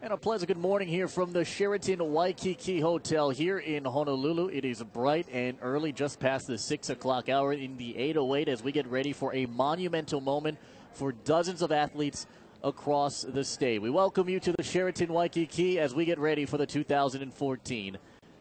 And a pleasant good morning here from the Sheraton Waikiki Hotel here in Honolulu. It is bright and early, just past the 6 o'clock hour in the 8:08 as we get ready for a monumental moment for dozens of athletes across the state. We welcome you to the Sheraton Waikiki as we get ready for the 2014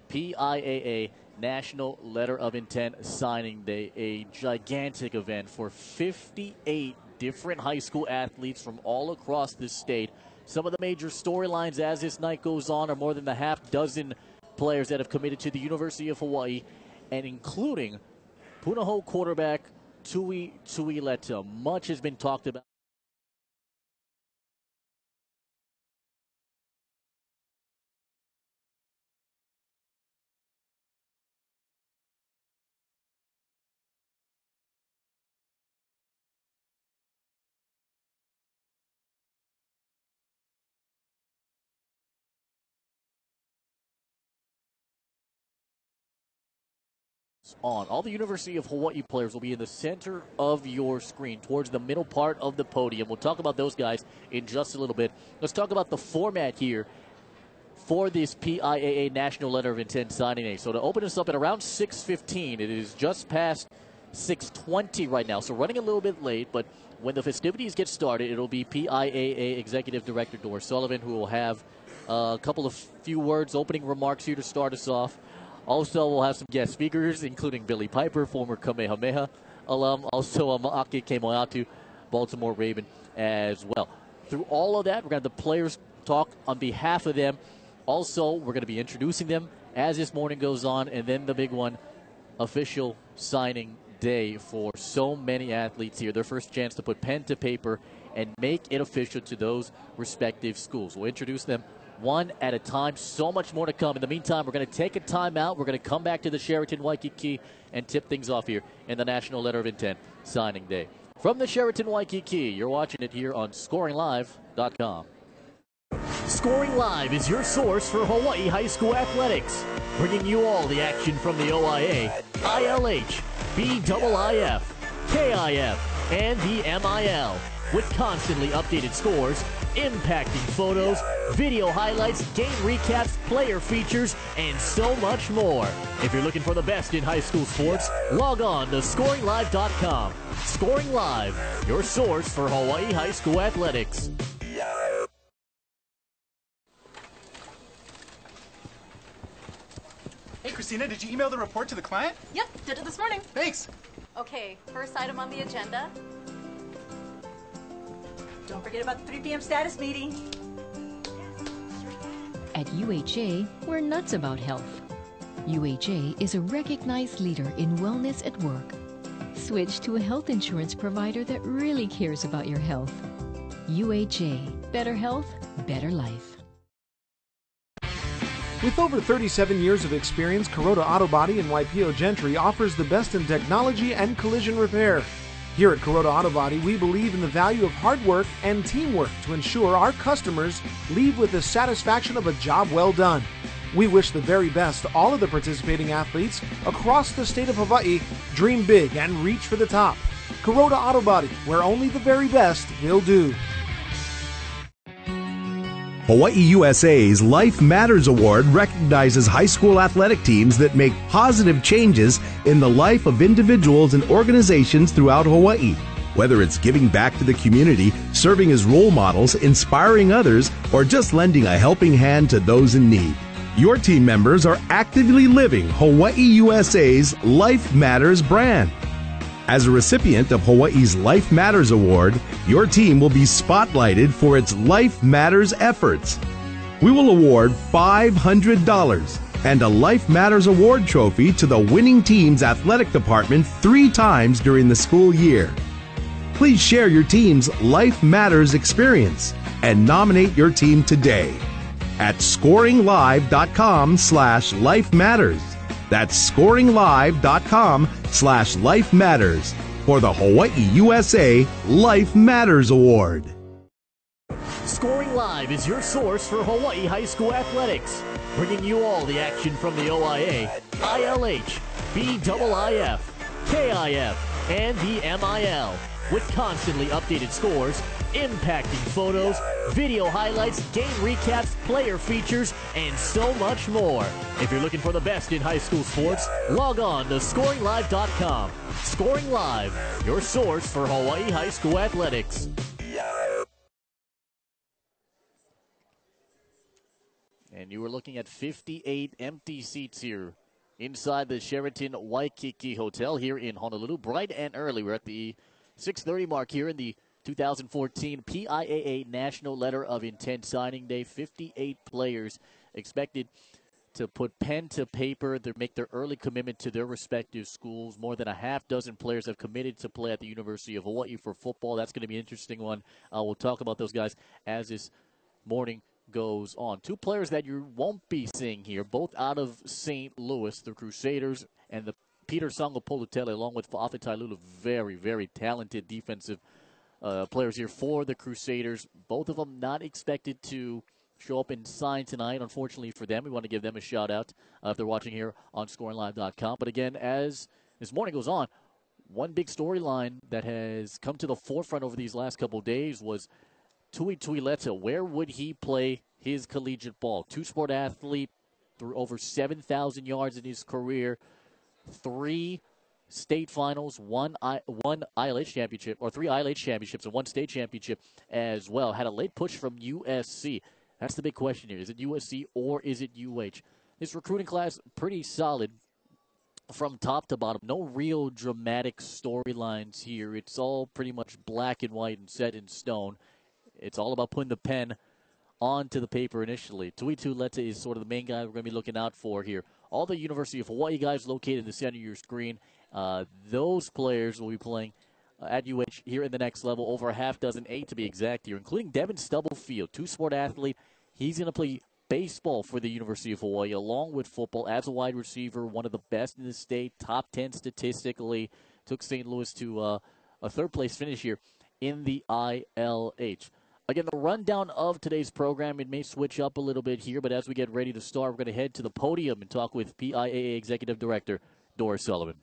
PIAA National Letter of Intent Signing Day, a gigantic event for 58 different high school athletes from all across the state. Some of the major storylines as this night goes on are more than a half dozen players that have committed to the University of Hawaii, and including Punahou quarterback Tui Tuileta. Much has been talked about. All the University of Hawaii players will be in the center of your screen towards the middle part of the podium. We'll talk about those guys in just a little bit. Let's talk about the format here for this PIAA National Letter of Intent Signing Day. So to open us up at around 6:15, it is just past 6:20 right now, so running a little bit late, but when the festivities get started, it'll be PIAA Executive Director Doris Sullivan who will have a couple of few words, opening remarks here to start us off. Also, we'll have some guest speakers, including Billy Piper, former Kamehameha alum, also Maake Kemoeatu, Baltimore Raven as well. Through all of that, we're going to have the players talk on behalf of them. Also, we're going to be introducing them as this morning goes on, and then the big one, official signing day for so many athletes here. Their first chance to put pen to paper and make it official to those respective schools. We'll introduce them one at a time. So much more to come. In the meantime, we're going to take a timeout. We're going to come back to the Sheraton Waikiki and tip things off here in the National Letter of Intent Signing Day. From the Sheraton Waikiki, you're watching it here on ScoringLive.com. Scoring Live is your source for Hawaii high school athletics, bringing you all the action from the OIA, ILH, BIIF, KIF, and the MIL, with constantly updated scores, impacting photos, video highlights, game recaps, player features, and so much more. If you're looking for the best in high school sports, log on to ScoringLive.com. Scoring Live, your source for Hawaii high school athletics. Hey, Christina, did you email the report to the client? Yep, did it this morning. Thanks. Okay, first item on the agenda. Don't forget about the 3 p.m. status meeting. At UHA, we're nuts about health. UHA is a recognized leader in wellness at work. Switch to a health insurance provider that really cares about your health. UHA, better health, better life. With over 37 years of experience, Kuroda Auto Body in Waipio Gentry offers the best in technology and collision repair. Here at Kuroda Auto Body, we believe in the value of hard work and teamwork to ensure our customers leave with the satisfaction of a job well done. We wish the very best to all of the participating athletes across the state of Hawaii. Dream big and reach for the top. Kuroda Auto Body, where only the very best will do. Hawaii USA's Life Matters Award recognizes high school athletic teams that make positive changes in the life of individuals and organizations throughout Hawaii. Whether it's giving back to the community, serving as role models, inspiring others, or just lending a helping hand to those in need, your team members are actively living Hawaii USA's Life Matters brand. As a recipient of Hawaii's Life Matters Award, your team will be spotlighted for its Life Matters efforts. We will award $500 and a Life Matters Award trophy to the winning team's athletic department 3 times during the school year. Please share your team's Life Matters experience and nominate your team today at ScoringLive.com/Life Matters. That's ScoringLive.com/Life Matters for the Hawaii USA Life Matters Award. Scoring Live is your source for Hawaii high school athletics, bringing you all the action from the OIA, ILH, BIIF, KIF, and the MIL, with constantly updated scores, impacting photos, video highlights, game recaps, player features, and so much more. If you're looking for the best in high school sports, log on to ScoringLive.com. Scoring Live, your source for Hawaii high school athletics. And you are looking at 58 empty seats here inside the Sheraton Waikiki Hotel here in Honolulu. Bright and early. We're at the 6:30 mark here in the 2014 PIAA National Letter of Intent Signing Day. 58 players expected to put pen to paper, to make their early commitment to their respective schools. More than a half dozen players have committed to play at the University of Hawaii for football. That's going to be an interesting one. We'll talk about those guys as this morning goes on. Two players that you won't be seeing here, both out of St. Louis, the Crusaders and the Peter Sangopolutele, along with Fa'afetai Lulu. Very, very talented defensive players here for the Crusaders. Both of them not expected to show up and sign tonight, unfortunately for them. We want to give them a shout-out if they're watching here on ScoringLive.com. But again, as this morning goes on, one big storyline that has come to the forefront over these last couple of days was Tui Tuileta. Where would he play his collegiate ball? Two-sport athlete, through over 7,000 yards in his career, 3 state finals, one ILH championship, or 3 ILH championships and 1 state championship as well. Had a late push from USC. That's the big question here. Is it USC or is it UH? This recruiting class, pretty solid from top to bottom. No real dramatic storylines here. It's all pretty much black and white and set in stone. It's all about putting the pen onto the paper initially. Tui Tuileta is sort of the main guy we're going to be looking out for here. All the University of Hawaii guys located in the center of your screen. Those players will be playing at UH here in the next level. Over a half dozen, 8 to be exact here, including Devin Stubblefield, two-sport athlete. He's going to play baseball for the University of Hawaii along with football as a wide receiver, one of the best in the state, top 10 statistically. Took St. Louis to a third-place finish here in the ILH. Again, the rundown of today's program, it may switch up a little bit here, but as we get ready to start, we're going to head to the podium and talk with PIAA Executive Director Doris Sullivan.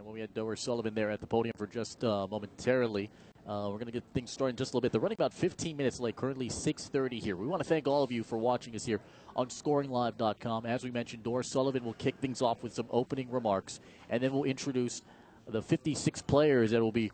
We had Doris Sullivan there at the podium for just momentarily. We're going to get things started in just a little bit. They're running about 15 minutes late, currently 6:30 here. We want to thank all of you for watching us here on ScoringLive.com. As we mentioned, Doris Sullivan will kick things off with some opening remarks, and then we'll introduce the 56 players that will be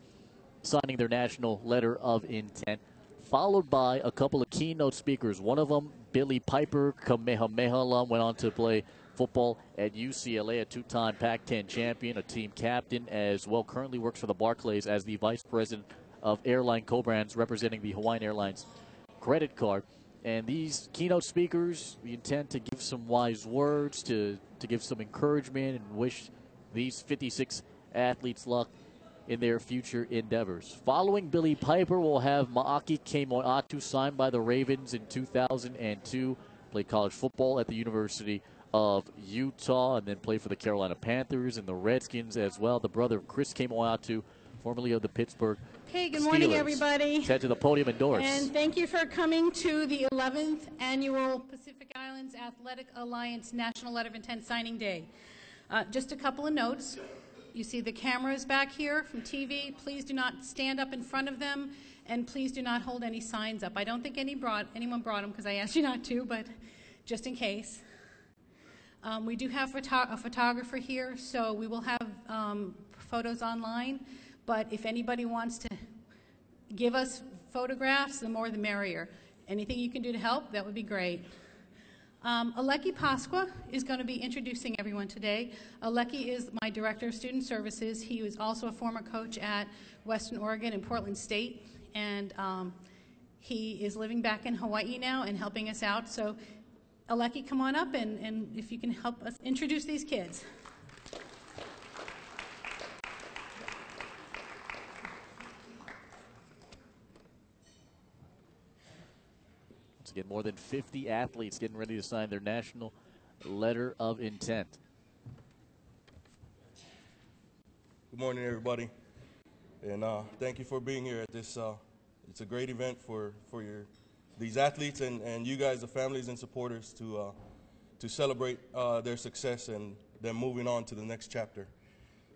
signing their national letter of intent, followed by a couple of keynote speakers. One of them, Billy Piper, Kamehameha alum, went on to play football at UCLA, a 2-time Pac-10 champion, a team captain as well. Currently works for the Barclays as the vice president of airline co-brands, representing the Hawaiian Airlines credit card. And these keynote speakers, we intend to give some wise words, to give some encouragement, and wish these 56 athletes luck in their future endeavors. Following Billy Piper, we'll have Maake Kemoeatu, signed by the Ravens in 2002, played college football at the University of Utah, and then played for the Carolina Panthers and the Redskins as well. The brother of Chris Kemoeatu, formerly of the Pittsburgh Hey, good Steelers. morning, everybody. Head to the podium and Doris. And thank you for coming to the 11th Annual Pacific Islands Athletic Alliance National Letter of Intent Signing Day. Just a couple of notes. You see the cameras back here from TV. Please do not stand up in front of them, and please do not hold any signs up. I don't think anyone brought them because I asked you not to, but just in case. We do have a photographer here, so we will have photos online. But if anybody wants to give us photographs, the more the merrier. Anything you can do to help, that would be great. Aleki Pasqua is going to be introducing everyone today. Aleki is my Director of Student Services. He was also a former coach at Western Oregon and Portland State, and he is living back in Hawaii now and helping us out. So Aleki, come on up, and if you can help us introduce these kids. Again, more than 50 athletes getting ready to sign their national letter of intent. Good morning, everybody, and thank you for being here at this. It's a great event for these athletes and you guys, the families and supporters, to celebrate their success and them moving on to the next chapter.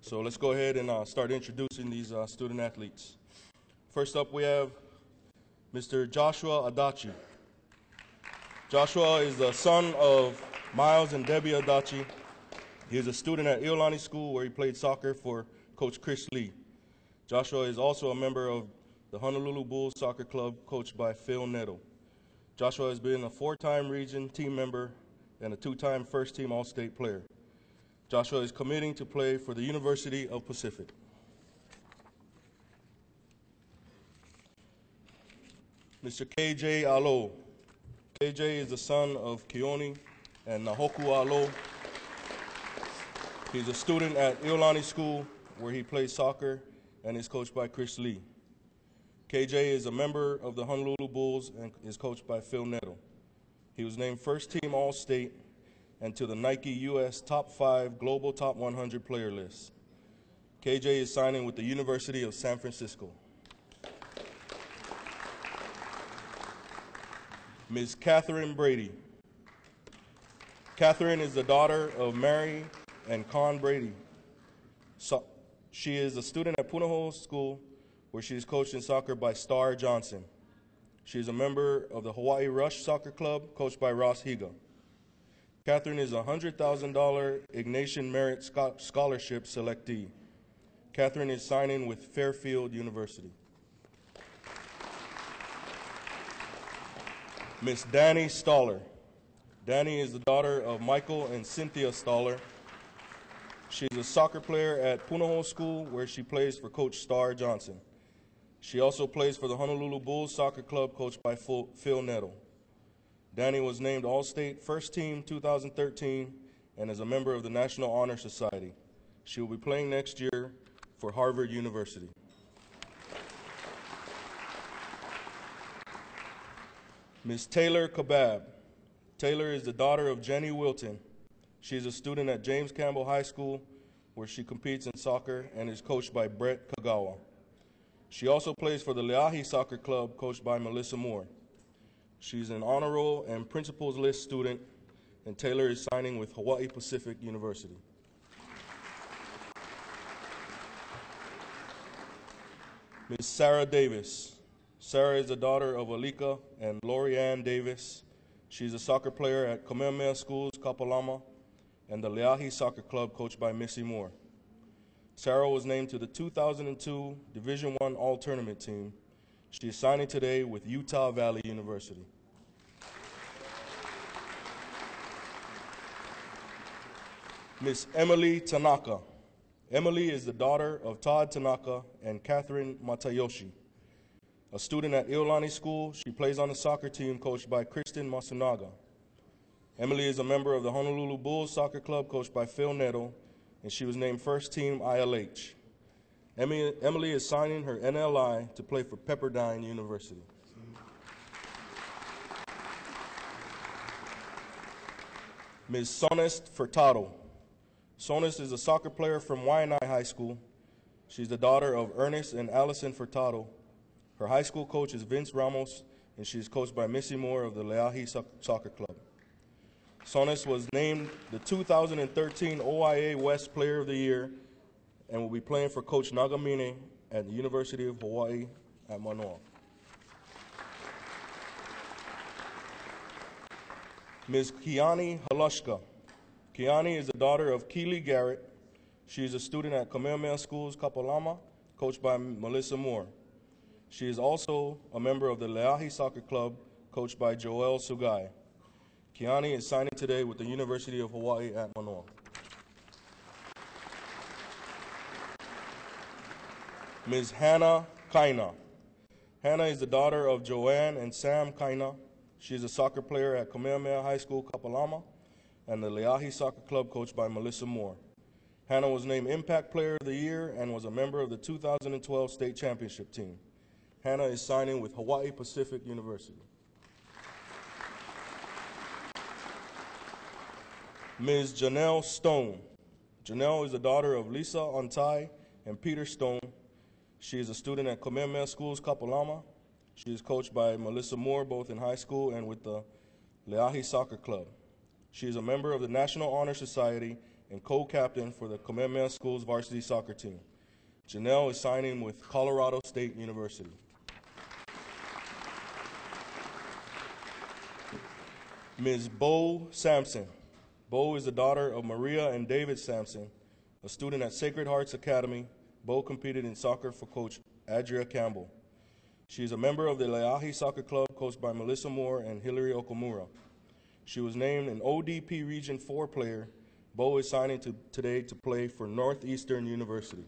So let's go ahead and start introducing these student athletes. First up, we have Mr. Joshua Adachi. Joshua is the son of Miles and Debbie Adachi. He is a student at Iolani School where he played soccer for Coach Chris Lee. Joshua is also a member of the Honolulu Bulls Soccer Club, coached by Phil Nettle. Joshua has been a 4-time region team member and a 2-time first-team All-State player. Joshua is committing to play for the University of Pacific. Mr. KJ Alo. KJ is the son of Keone and Nahoku Alo. He's a student at Iolani School where he plays soccer and is coached by Chris Lee. KJ is a member of the Honolulu Bulls and is coached by Phil Nettle. He was named first-team All-State and to the Nike U.S. Top 5 Global Top 100 player list. KJ is signing with the University of San Francisco. Ms. Catherine Brady. Catherine is the daughter of Mary and Con Brady. She is a student at Punahou School where she is coached in soccer by Star Johnson. She is a member of the Hawaii Rush Soccer Club, coached by Ross Higa. Catherine is a $100,000 Ignatian Merit Scholarship selectee. Catherine is signing with Fairfield University. Miss Danny Stoller. Danny is the daughter of Michael and Cynthia Stoller. She's a soccer player at Punahou School where she plays for Coach Star Johnson. She also plays for the Honolulu Bulls Soccer Club, coached by Phil Nettle. Danny was named All-State First Team 2013 and is a member of the National Honor Society. She will be playing next year for Harvard University. Ms. Taylor Kabab. Taylor is the daughter of Jenny Wilton. She is a student at James Campbell High School where she competes in soccer and is coached by Brett Kagawa. She also plays for the Leahi Soccer Club, coached by Melissa Moore. She's an honor roll and principals list student, and Taylor is signing with Hawaii Pacific University. Ms. Sarah Davis. Sarah is the daughter of Alika and Lori Ann Davis. She's a soccer player at Kamehameha Schools, Kapalama, and the Leahi Soccer Club, coached by Missy Moore. Sarah was named to the 2002 Division I All-Tournament team. She is signing today with Utah Valley University. Miss Emily Tanaka. Emily is the daughter of Todd Tanaka and Catherine Matayoshi. A student at Iolani School, she plays on the soccer team coached by Kristen Masunaga. Emily is a member of the Honolulu Bulls Soccer Club, coached by Phil Nettle, and she was named First Team ILH. Emily is signing her NLI to play for Pepperdine University. Ms. Sonest Furtado. Sonest is a soccer player from Waianae High School. She's the daughter of Ernest and Allison Furtado. Her high school coach is Vince Ramos, and she is coached by Missy Moore of the Leahi Soccer Club. Sonest was named the 2013 OIA West Player of the Year and will be playing for Coach Nagamine at the University of Hawaii at Manoa. Ms. Kiani Halushka. Kiani is the daughter of Keely Garrett. She is a student at Kamehameha Schools, Kapalama, coached by Melissa Moore. She is also a member of the Leahi Soccer Club, coached by Joel Sugai. Kiani is signing today with the University of Hawaii at Manoa. Ms. Hannah Kaina. Hannah is the daughter of Joanne and Sam Kaina. She is a soccer player at Kamehameha High School, Kapalama, and the Leahi Soccer Club, coached by Melissa Moore. Hannah was named Impact Player of the Year and was a member of the 2012 State Championship team. Hannah is signing with Hawaii Pacific University. Ms. Janelle Stone. Janelle is the daughter of Lisa Ontai and Peter Stone. She is a student at Kamehameha Schools, Kapalama. She is coached by Melissa Moore, both in high school and with the Leahi Soccer Club. She is a member of the National Honor Society and co-captain for the Kamehameha Schools varsity soccer team. Janelle is signing with Colorado State University. Ms. Bo Sampson. Bo is the daughter of Maria and David Sampson, a student at Sacred Hearts Academy. Bo competed in soccer for Coach Adria Campbell. She is a member of the Leahi Soccer Club, coached by Melissa Moore and Hillary Okamura. She was named an ODP Region 4 player. Bo is signing today to play for Northeastern University.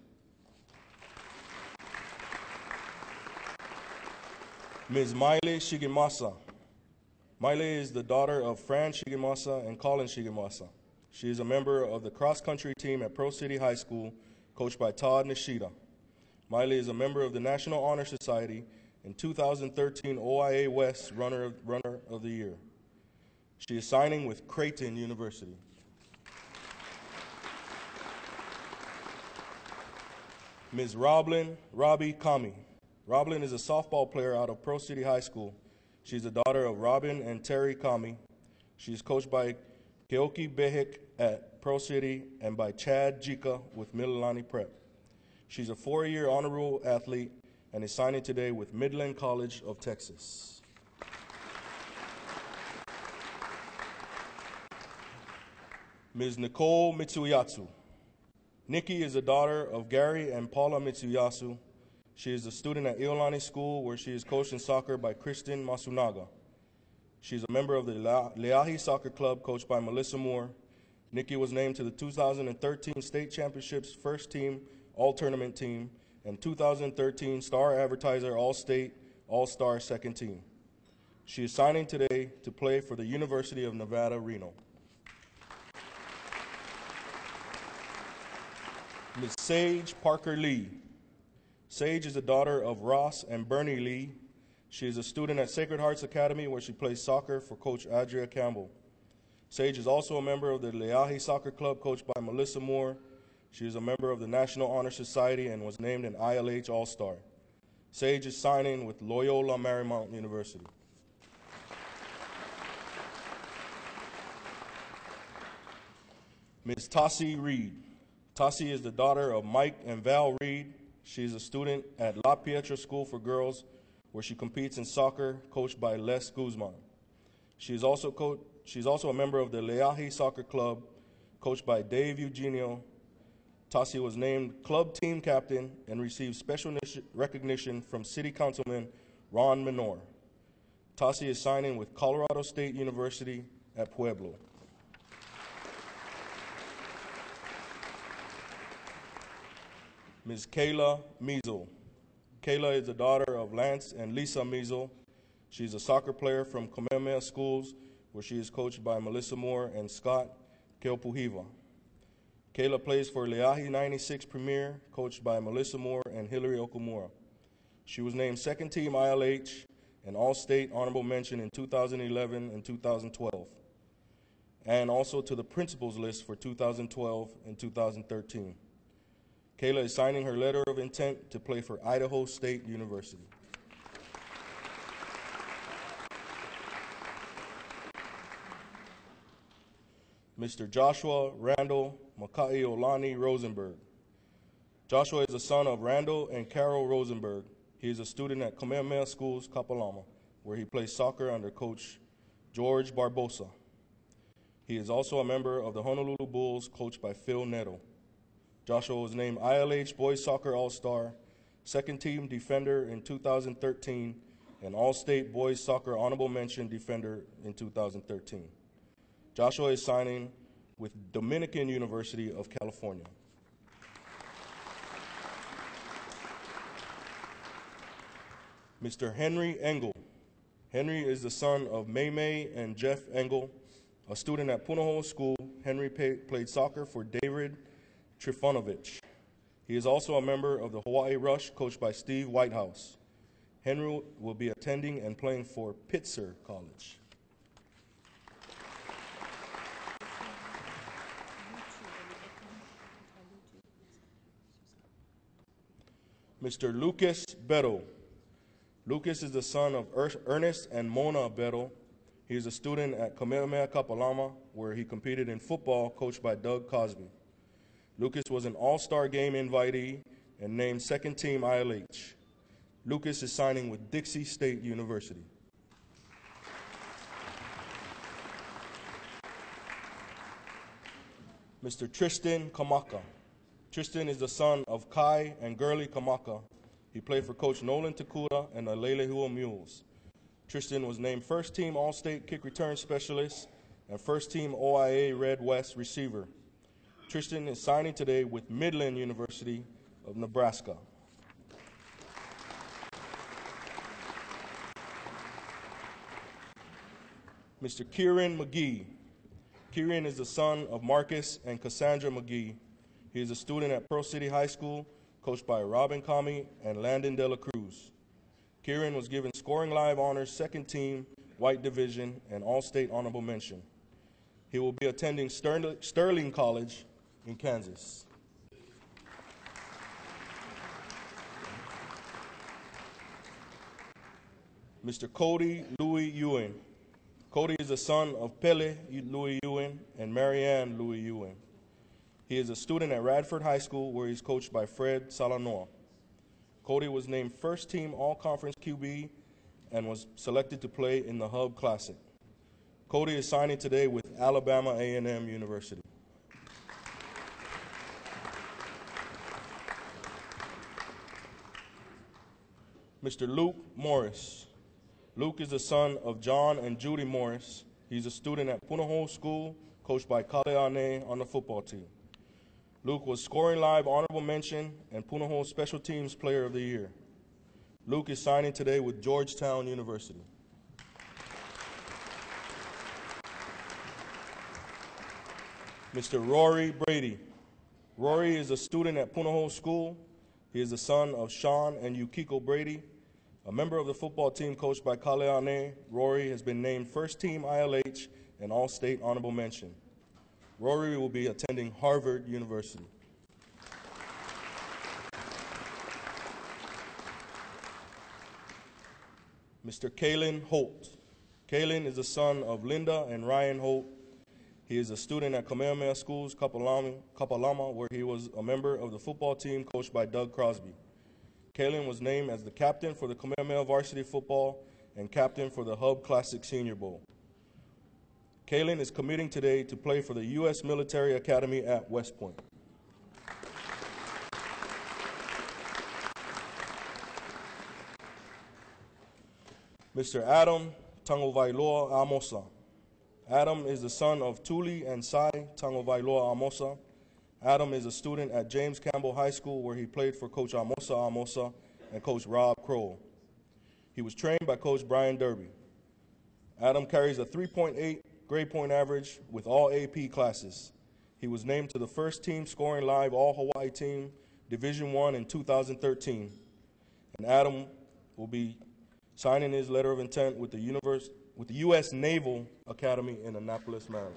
Ms. Maile Shigemasa. Maile is the daughter of Fran Shigemasa and Colin Shigemasa. She is a member of the cross-country team at Pro City High School, coached by Todd Nishida. Maile is a member of the National Honor Society and 2013 OIA West Runner of the Year. She is signing with Creighton University. Ms. Robbie Kami. Roblin is a softball player out of Pro City High School. She's the daughter of Robin and Terry Kami. She is coached by Keoki Behik at Pro City and by Chad Jika with Mililani Prep. She's a 4-year honor roll athlete and is signing today with Midland College of Texas. Ms. Nicole Mitsuyasu. Nikki is the daughter of Gary and Paula Mitsuyasu. She is a student at Iolani School, where she is coached in soccer by Kristen Masunaga. She is a member of the Leahi Soccer Club, coached by Melissa Moore. Nikki was named to the 2013 State Championships First Team All-Tournament Team and 2013 Star Advertiser All-State All-Star Second Team. She is signing today to play for the University of Nevada, Reno. Ms. Sage Parker Lee. Sage is the daughter of Ross and Bernie Lee. She is a student at Sacred Hearts Academy, where she plays soccer for Coach Adria Campbell. Sage is also a member of the Leahi Soccer Club, coached by Melissa Moore. She is a member of the National Honor Society and was named an ILH All-Star. Sage is signing with Loyola Marymount University. Ms. Tassie Reed. Tassie is the daughter of Mike and Val Reed. She is a student at La Pietra School for Girls, where she competes in soccer, coached by Les Guzman. She's also a member of the Leahi Soccer Club, coached by Dave Eugenio. Tassie was named club team captain and received special recognition from City Councilman Ron Menor. Tassie is signing with Colorado State University at Pueblo. Ms. Kayla Measle. Kayla is the daughter of Lance and Lisa Measle. She's a soccer player from Kamehameha Schools, where she is coached by Melissa Moore and Scott Keopuhiva. Kayla plays for Leahi 96 Premier, coached by Melissa Moore and Hillary Okamura. She was named second team ILH and All-State Honorable Mention in 2011 and 2012, and also to the principals list for 2012 and 2013. Kayla is signing her letter of intent to play for Idaho State University. Mr. Joshua Randall Makaiolani Rosenberg. Joshua is the son of Randall and Carol Rosenberg. He is a student at Kamehameha Schools, Kapalama, where he plays soccer under Coach George Barbosa. He is also a member of the Honolulu Bulls, coached by Phil Netto. Joshua was named ILH Boys Soccer All-Star, second team defender in 2013, and All-State Boys Soccer Honorable Mention defender in 2013. Joshua is signing with Dominican University of California. Mr. Henry Engel. Henry is the son of May and Jeff Engel, a student at Punahou School. Henry played soccer for David Trifunovich. He is also a member of the Hawaii Rush, coached by Steve Whitehouse. Henry will be attending and playing for Pitzer College. Mr. Lucas Beto. Lucas is the son of Ernest and Mona Beto. He is a student at Kamehameha Kapalama, where he competed in football, coached by Doug Cosby. Lucas was an all-star game invitee and named second team ILH. Lucas is signing with Dixie State University. Mr. Tristan Kamaka. Tristan is the son of Kai and Gurley Kamaka. He played for Coach Nolan Takuda and the Lelehua Mules. Tristan was named first team All-State kick return specialist and first team OIA Red West receiver. Tristan is signing today with Midland University of Nebraska. Mr. Kieran McGee. Kieran is the son of Marcus and Cassandra McGee. He is a student at Pearl City High School, coached by Robin Kami and Landon De La Cruz. Kieran was given ScoringLive Honors Second Team, White Division, and All-State Honorable Mention. He will be attending Sterling College in Kansas. Mr. Cody Louis Ewan. Cody is the son of Pele Louis Ewan and Marianne Louis Ewan. He is a student at Radford High School, where he's coached by Fred Salanoa. Cody was named first team all-conference QB and was selected to play in the Hub Classic. Cody is signing today with Alabama A&M University. Mr. Luke Morris. Luke is the son of John and Judy Morris. He's a student at Punahou School, coached by Kaleane on the football team. Luke was ScoringLive Honorable Mention and Punahou Special Teams Player of the Year. Luke is signing today with Georgetown University. Mr. Rory Brady. Rory is a student at Punahou School. He is the son of Sean and Yukiko Brady. A member of the football team coached by Kaleane, Rory has been named first team ILH and All-State Honorable Mention. Rory will be attending Harvard University. Mr. Kalen Holt. Kalen is the son of Linda and Ryan Holt. He is a student at Kamehameha Schools, Kapalama, where he was a member of the football team coached by Doug Crosby. Kalen was named as the captain for the Kamehameha varsity football and captain for the Hub Classic Senior Bowl. Kalen is committing today to play for the U.S. Military Academy at West Point. Mr. Adam Tangovailoa Amosa. Adam is the son of Tuli and Sai Tangovailoa Amosa. Adam is a student at James Campbell High School, where he played for Coach Amosa and Coach Rob Kroll. He was trained by Coach Brian Derby. Adam carries a 3.8 grade point average with all AP classes. He was named to the first team ScoringLive All-Hawaii Team, Division I in 2013. And Adam will be signing his letter of intent with the U.S. Naval Academy in Annapolis, Maryland.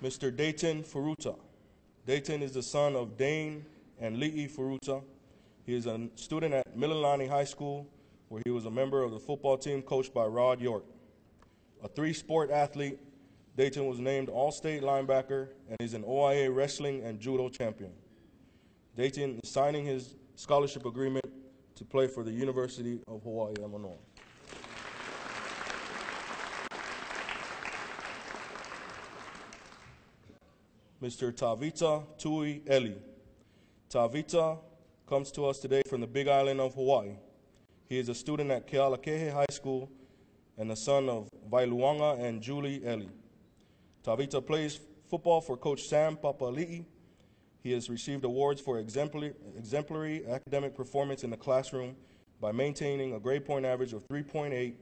Mr. Dayton Furuta. Dayton is the son of Dane and Li'i Furuta. He is a student at Mililani High School, where he was a member of the football team coached by Rod York. A three-sport athlete, Dayton was named All-State linebacker and is an OIA wrestling and judo champion. Dayton is signing his scholarship agreement to play for the University of Hawaii at Manoa. Mr. Tavita Tui Eli. Tavita comes to us today from the Big Island of Hawaii. He is a student at Kealakehe High School and the son of Vailuanga and Julie Eli. Tavita plays football for Coach Sam Papali'i. He has received awards for exemplary academic performance in the classroom by maintaining a grade point average of 3.8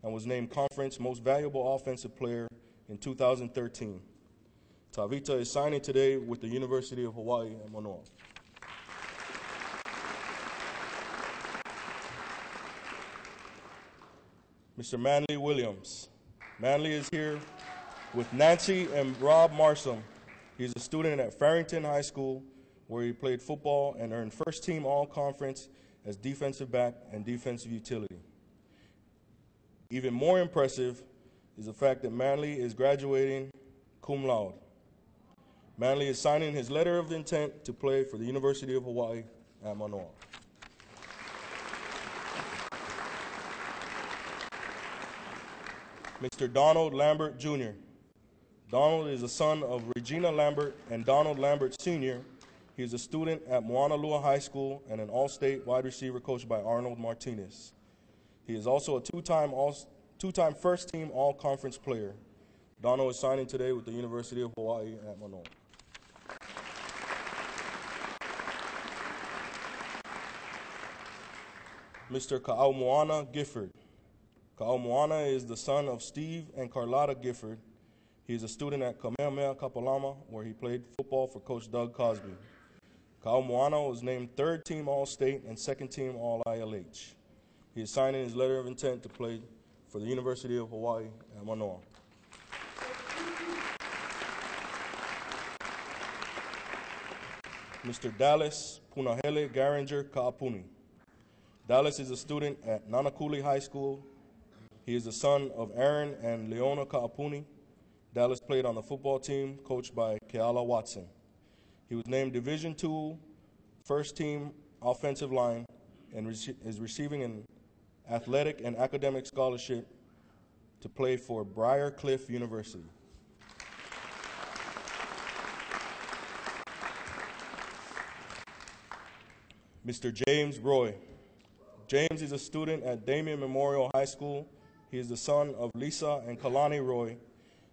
and was named Conference Most Valuable Offensive Player in 2013. Tavita is signing today with the University of Hawaii at Manoa. Mr. Manley Williams. Manley is here with Nancy and Rob Marsom. He's a student at Farrington High School, where he played football and earned first-team all-conference as defensive back and defensive utility. Even more impressive is the fact that Manley is graduating cum laude. Manley is signing his letter of intent to play for the University of Hawaii at Manoa. Mr. Donald Lambert, Jr. Donald is the son of Regina Lambert and Donald Lambert, Sr. He is a student at Moanalua High School and an all-state wide receiver coached by Arnold Martinez. He is also a two-time first-team all-conference player. Donald is signing today with the University of Hawaii at Manoa. Mr. Ka'aumoana Gifford. Ka'aumoana is the son of Steve and Carlotta Gifford. He is a student at Kamehameha Kapalama, where he played football for Coach Doug Cosby. Ka'aumoana was named third-team All-State and second-team All-ILH. He is signing his letter of intent to play for the University of Hawaii at Manoa. Mr. Dallas Punahele Garinger Ka'apuni. Dallas is a student at Nanakuli High School. He is the son of Aaron and Leona Ka'apuni. Dallas played on the football team coached by Keala Watson. He was named Division II first-team offensive line and is receiving an athletic and academic scholarship to play for Briar Cliff University. Mr. James Roy. James is a student at Damien Memorial High School. He is the son of Lisa and Kalani Roy.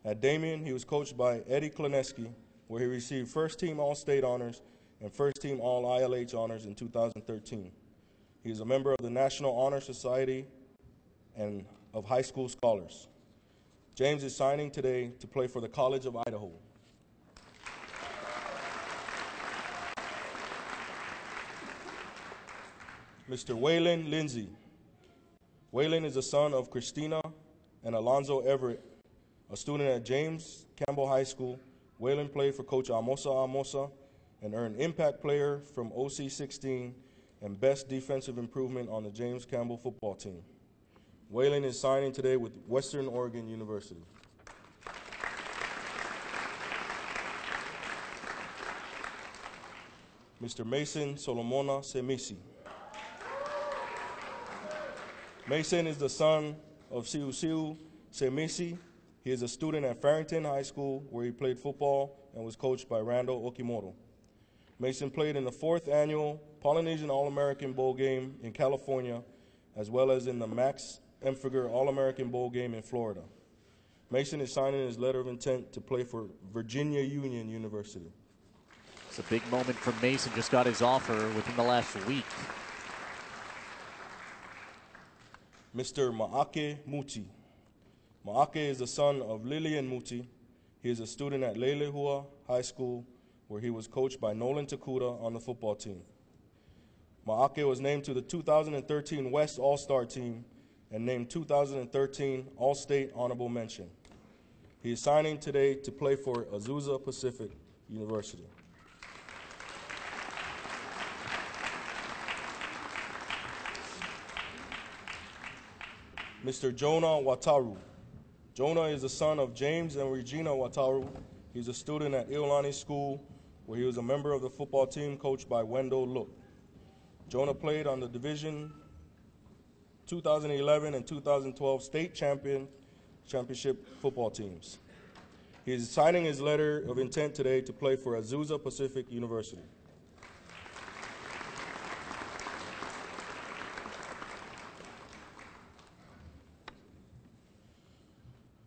At Damien, he was coached by Eddie Klineski, where he received first-team All-State honors and first-team All-ILH honors in 2013. He is a member of the National Honor Society and of High School Scholars. James is signing today to play for the College of Idaho. Mr. Waylon Lindsay. Waylon is the son of Christina and Alonzo Everett, a student at James Campbell High School. Waylon played for Coach Amosa and earned Impact Player from OC16 and Best Defensive Improvement on the James Campbell football team. Waylon is signing today with Western Oregon University. Mr. Mason Solomona Semisi. Mason is the son of Siusiu Semisi. He is a student at Farrington High School, where he played football and was coached by Randall Okimoto. Mason played in the 4th annual Polynesian All-American Bowl game in California, as well as in the Max Emfiger All-American Bowl game in Florida. Mason is signing his letter of intent to play for Virginia Union University. It's a big moment for Mason. Just got his offer within the last week. Mr. Maake Muti. Maake is the son of Lillian Muti. He is a student at Leilehua High School, where he was coached by Nolan Takuta on the football team. Maake was named to the 2013 West All-Star team and named 2013 All-State Honorable Mention. He is signing today to play for Azusa Pacific University. Mr. Jonah Wataru. Jonah is the son of James and Regina Wataru. He's a student at Iolani School, where he was a member of the football team coached by Wendell Look. Jonah played on the Division 2011 and 2012 state championship football teams. He is signing his letter of intent today to play for Azusa Pacific University.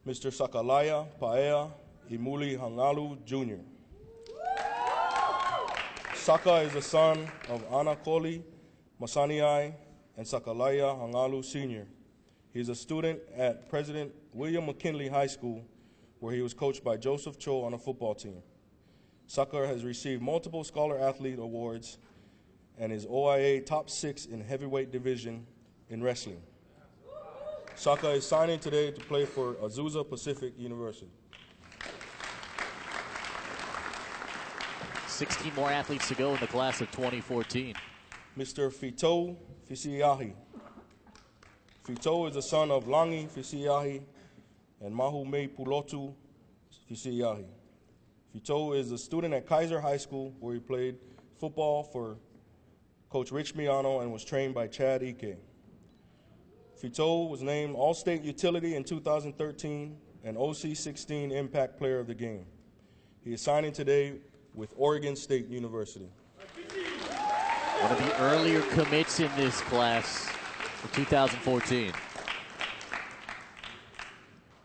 Mr. Sakalaya PIAA Imuli Hangalu, Jr. Saka is the son of Anakoli Masaniai and Sakalaya Hangalu, Sr. He is a student at President William McKinley High School, where he was coached by Joseph Cho on a football team. Saka has received multiple Scholar Athlete awards and is OIA top 6 in heavyweight division in wrestling. Saka is signing today to play for Azusa Pacific University. 16 more athletes to go in the class of 2014. Mr. Fito Fisiahi. Fito is the son of Langi Fisiahi and Mahume Pulotu Fisiahi. Fito is a student at Kaiser High School, where he played football for Coach Rich Miano and was trained by Chad Ike. Fito was named All-State Utility in 2013 and OC16 Impact Player of the Game. He is signing today with Oregon State University. One of the earlier commits in this class for 2014.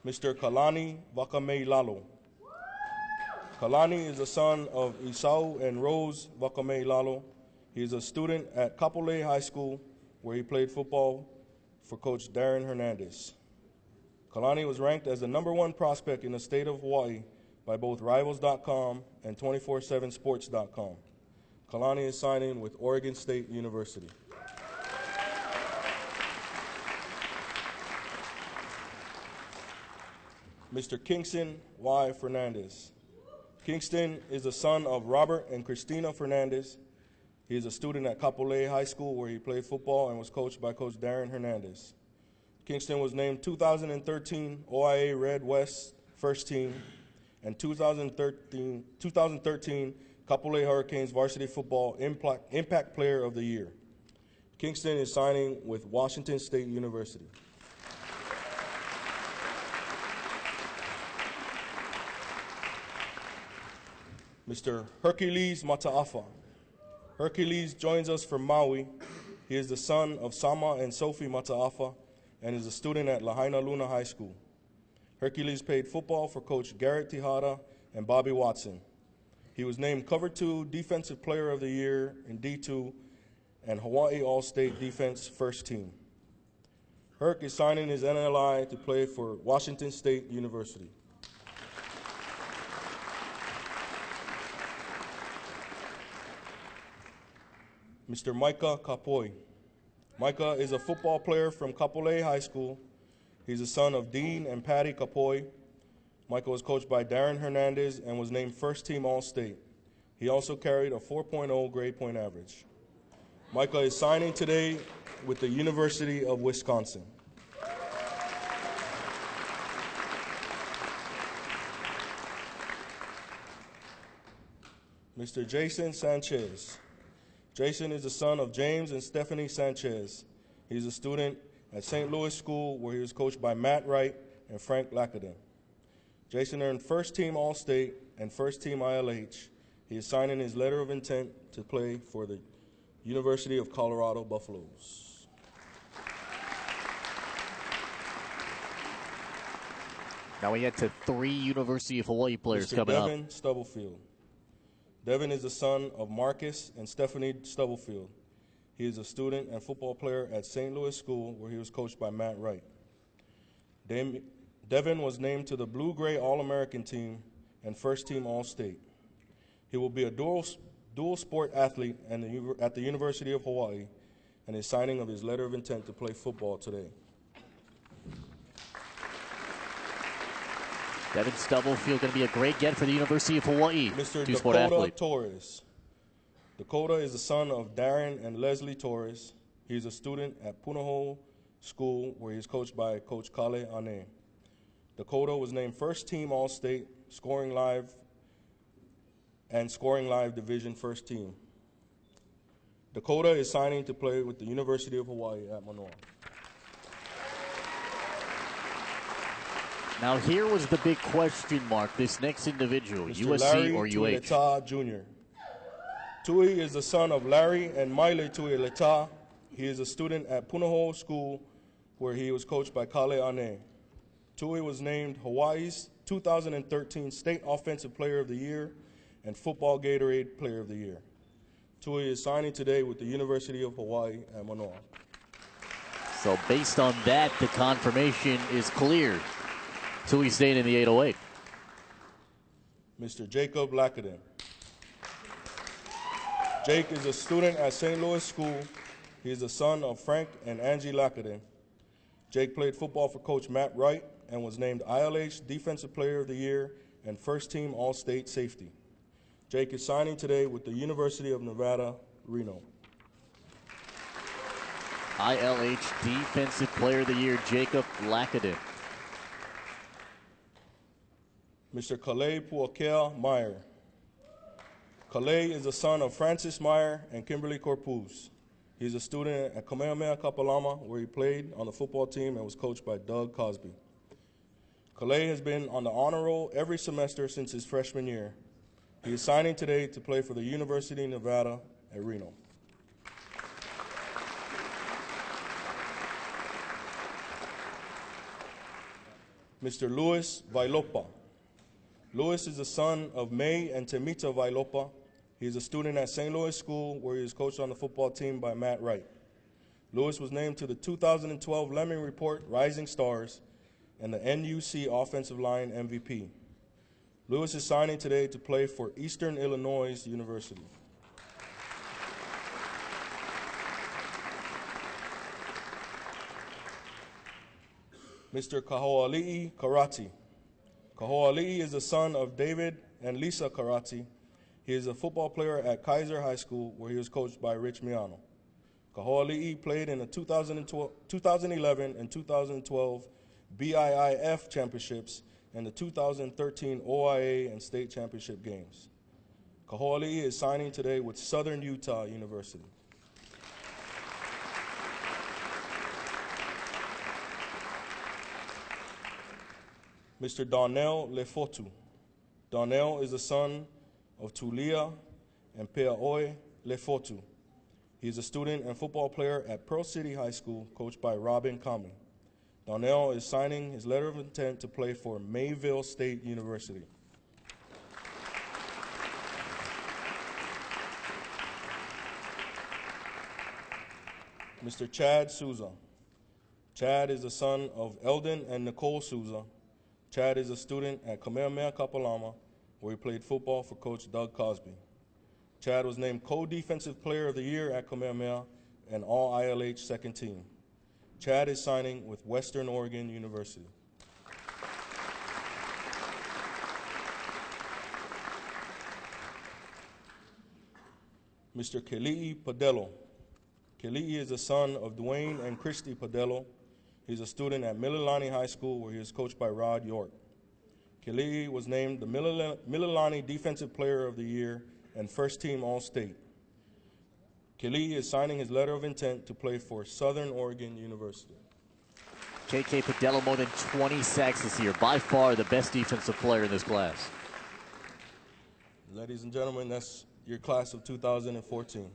Mr. Kalani Vakame Lalo. Kalani is the son of Isau and Rose Vakame Lalo. He is a student at Kapolei High School, where he played football for Coach Darren Hernandez. Kalani was ranked as the #1 prospect in the state of Hawaii by both Rivals.com and 247sports.com. Kalani is signing with Oregon State University. Mr. Kingston Y. Fernandez. Kingston is the son of Robert and Christina Fernandez. He is a student at Kapolei High School, where he played football and was coached by Coach Darren Hernandez. Kingston was named 2013 OIA Red West First Team and 2013 Kapolei Hurricanes Varsity Football Impact Player of the Year. Kingston is signing with Washington State University. Mr. Hercules Mataafa. Hercules joins us from Maui. He is the son of Sama and Sophie Mataafa and is a student at Lahaina Luna High School. Hercules played football for Coach Garrett Tejada and Bobby Watson. He was named Cover 2 Defensive Player of the Year in D2 and Hawaii All-State Defense First Team. Herc is signing his NLI to play for Washington State University. Mr. Maake Kemoeatu. Maake is a football player from Kapolei High School. He's the son of Dean and Patty Kemoeatu. Maake was coached by Darren Hernandez and was named First Team All-State. He also carried a 4.0 grade point average. Maake is signing today with the University of Wisconsin. Mr. Jason Sanchez. Jason is the son of James and Stephanie Sanchez. He's a student at St. Louis School, where he was coached by Matt Wright and Frank Lackaden. Jason earned First Team All-State and First Team ILH. He is signing his letter of intent to play for the University of Colorado Buffaloes. Now we get to 3 University of Hawaii players coming up. Devin Stubblefield. Devin is the son of Marcus and Stephanie Stubblefield. He is a student and football player at St. Louis School, where he was coached by Matt Wright. Devin was named to the Blue-Gray All-American team and First Team All-State. He will be a dual sport athlete at the University of Hawaii, and is signing of his letter of intent to play football today. Devin Stubblefield going to be a great get for the University of Hawaii. Mr. Two-sport Dakota athlete. Torres. Dakota is the son of Darren and Leslie Torres. He's a student at Punahou School, where he's coached by Coach Kale Ane. Dakota was named First Team All-State, ScoringLive, and ScoringLive Division First Team. Dakota is signing to play with the University of Hawaii at Manoa. Now here was the big question mark, this next individual, Mr. USC Larry or UH? Tuileta Jr. Tui is the son of Larry and Maile Tuileta. He is a student at Punahou School, where he was coached by Kale Ane. Tui was named Hawaii's 2013 State Offensive Player of the Year and Football Gatorade Player of the Year. Tui is signing today with the University of Hawaii at Manoa. So based on that, the confirmation is cleared. Tui staying in the 808. Mr. Jacob Lackaden. Jake is a student at St. Louis School. He is the son of Frank and Angie Lackaden. Jake played football for Coach Matt Wright and was named ILH Defensive Player of the Year and First Team All-State Safety. Jake is signing today with the University of Nevada, Reno. ILH Defensive Player of the Year, Jacob Lackadin. Mr. Calais Puakea Meyer. Calais is the son of Francis Meyer and Kimberly Corpuz. He's a student at Kamehameha Kapalama, where he played on the football team and was coached by Doug Cosby. Calais has been on the honor roll every semester since his freshman year. He is signing today to play for the University of Nevada at Reno. Mr. Luis Vailopa. Luis is the son of May and Temita Vailopa. He is a student at St. Louis School, where he is coached on the football team by Matt Wright. Luis was named to the 2012 Lemming Report Rising Stars and the NUC Offensive Line MVP. Luis is signing today to play for Eastern Illinois University. Mr. Kahoali'i Karati. Kahoali'i is the son of David and Lisa Karati. He is a football player at Kaiser High School, where he was coached by Rich Miano. Kahoali'i played in the 2011 and 2012 BIIF championships and the 2013 OIA and state championship games. Kahoali'i is signing today with Southern Utah University. Mr. Darnell Lefotu. Darnell is the son of Tulia and Peaoe Lefotu. He is a student and football player at Pearl City High School, coached by Robin Kami. Darnell is signing his letter of intent to play for Mayville State University. Mr. Chad Souza. Chad is the son of Eldon and Nicole Souza. Chad is a student at Kamehameha Kapalama, where he played football for Coach Doug Cosby. Chad was named Co-Defensive Player of the Year at Kamehameha and All-ILH second team. Chad is signing with Western Oregon University. Mr. Keli'i Padelo. Keli'i is the son of Dwayne and Christy Padelo. He's a student at Mililani High School, where he is coached by Rod York. Keli'i was named the Mililani Defensive Player of the Year and First Team All-State. Keli'i is signing his letter of intent to play for Southern Oregon University. KK Padelo, more than 20 sacks this year. By far the best defensive player in this class. Ladies and gentlemen, that's your class of 2014.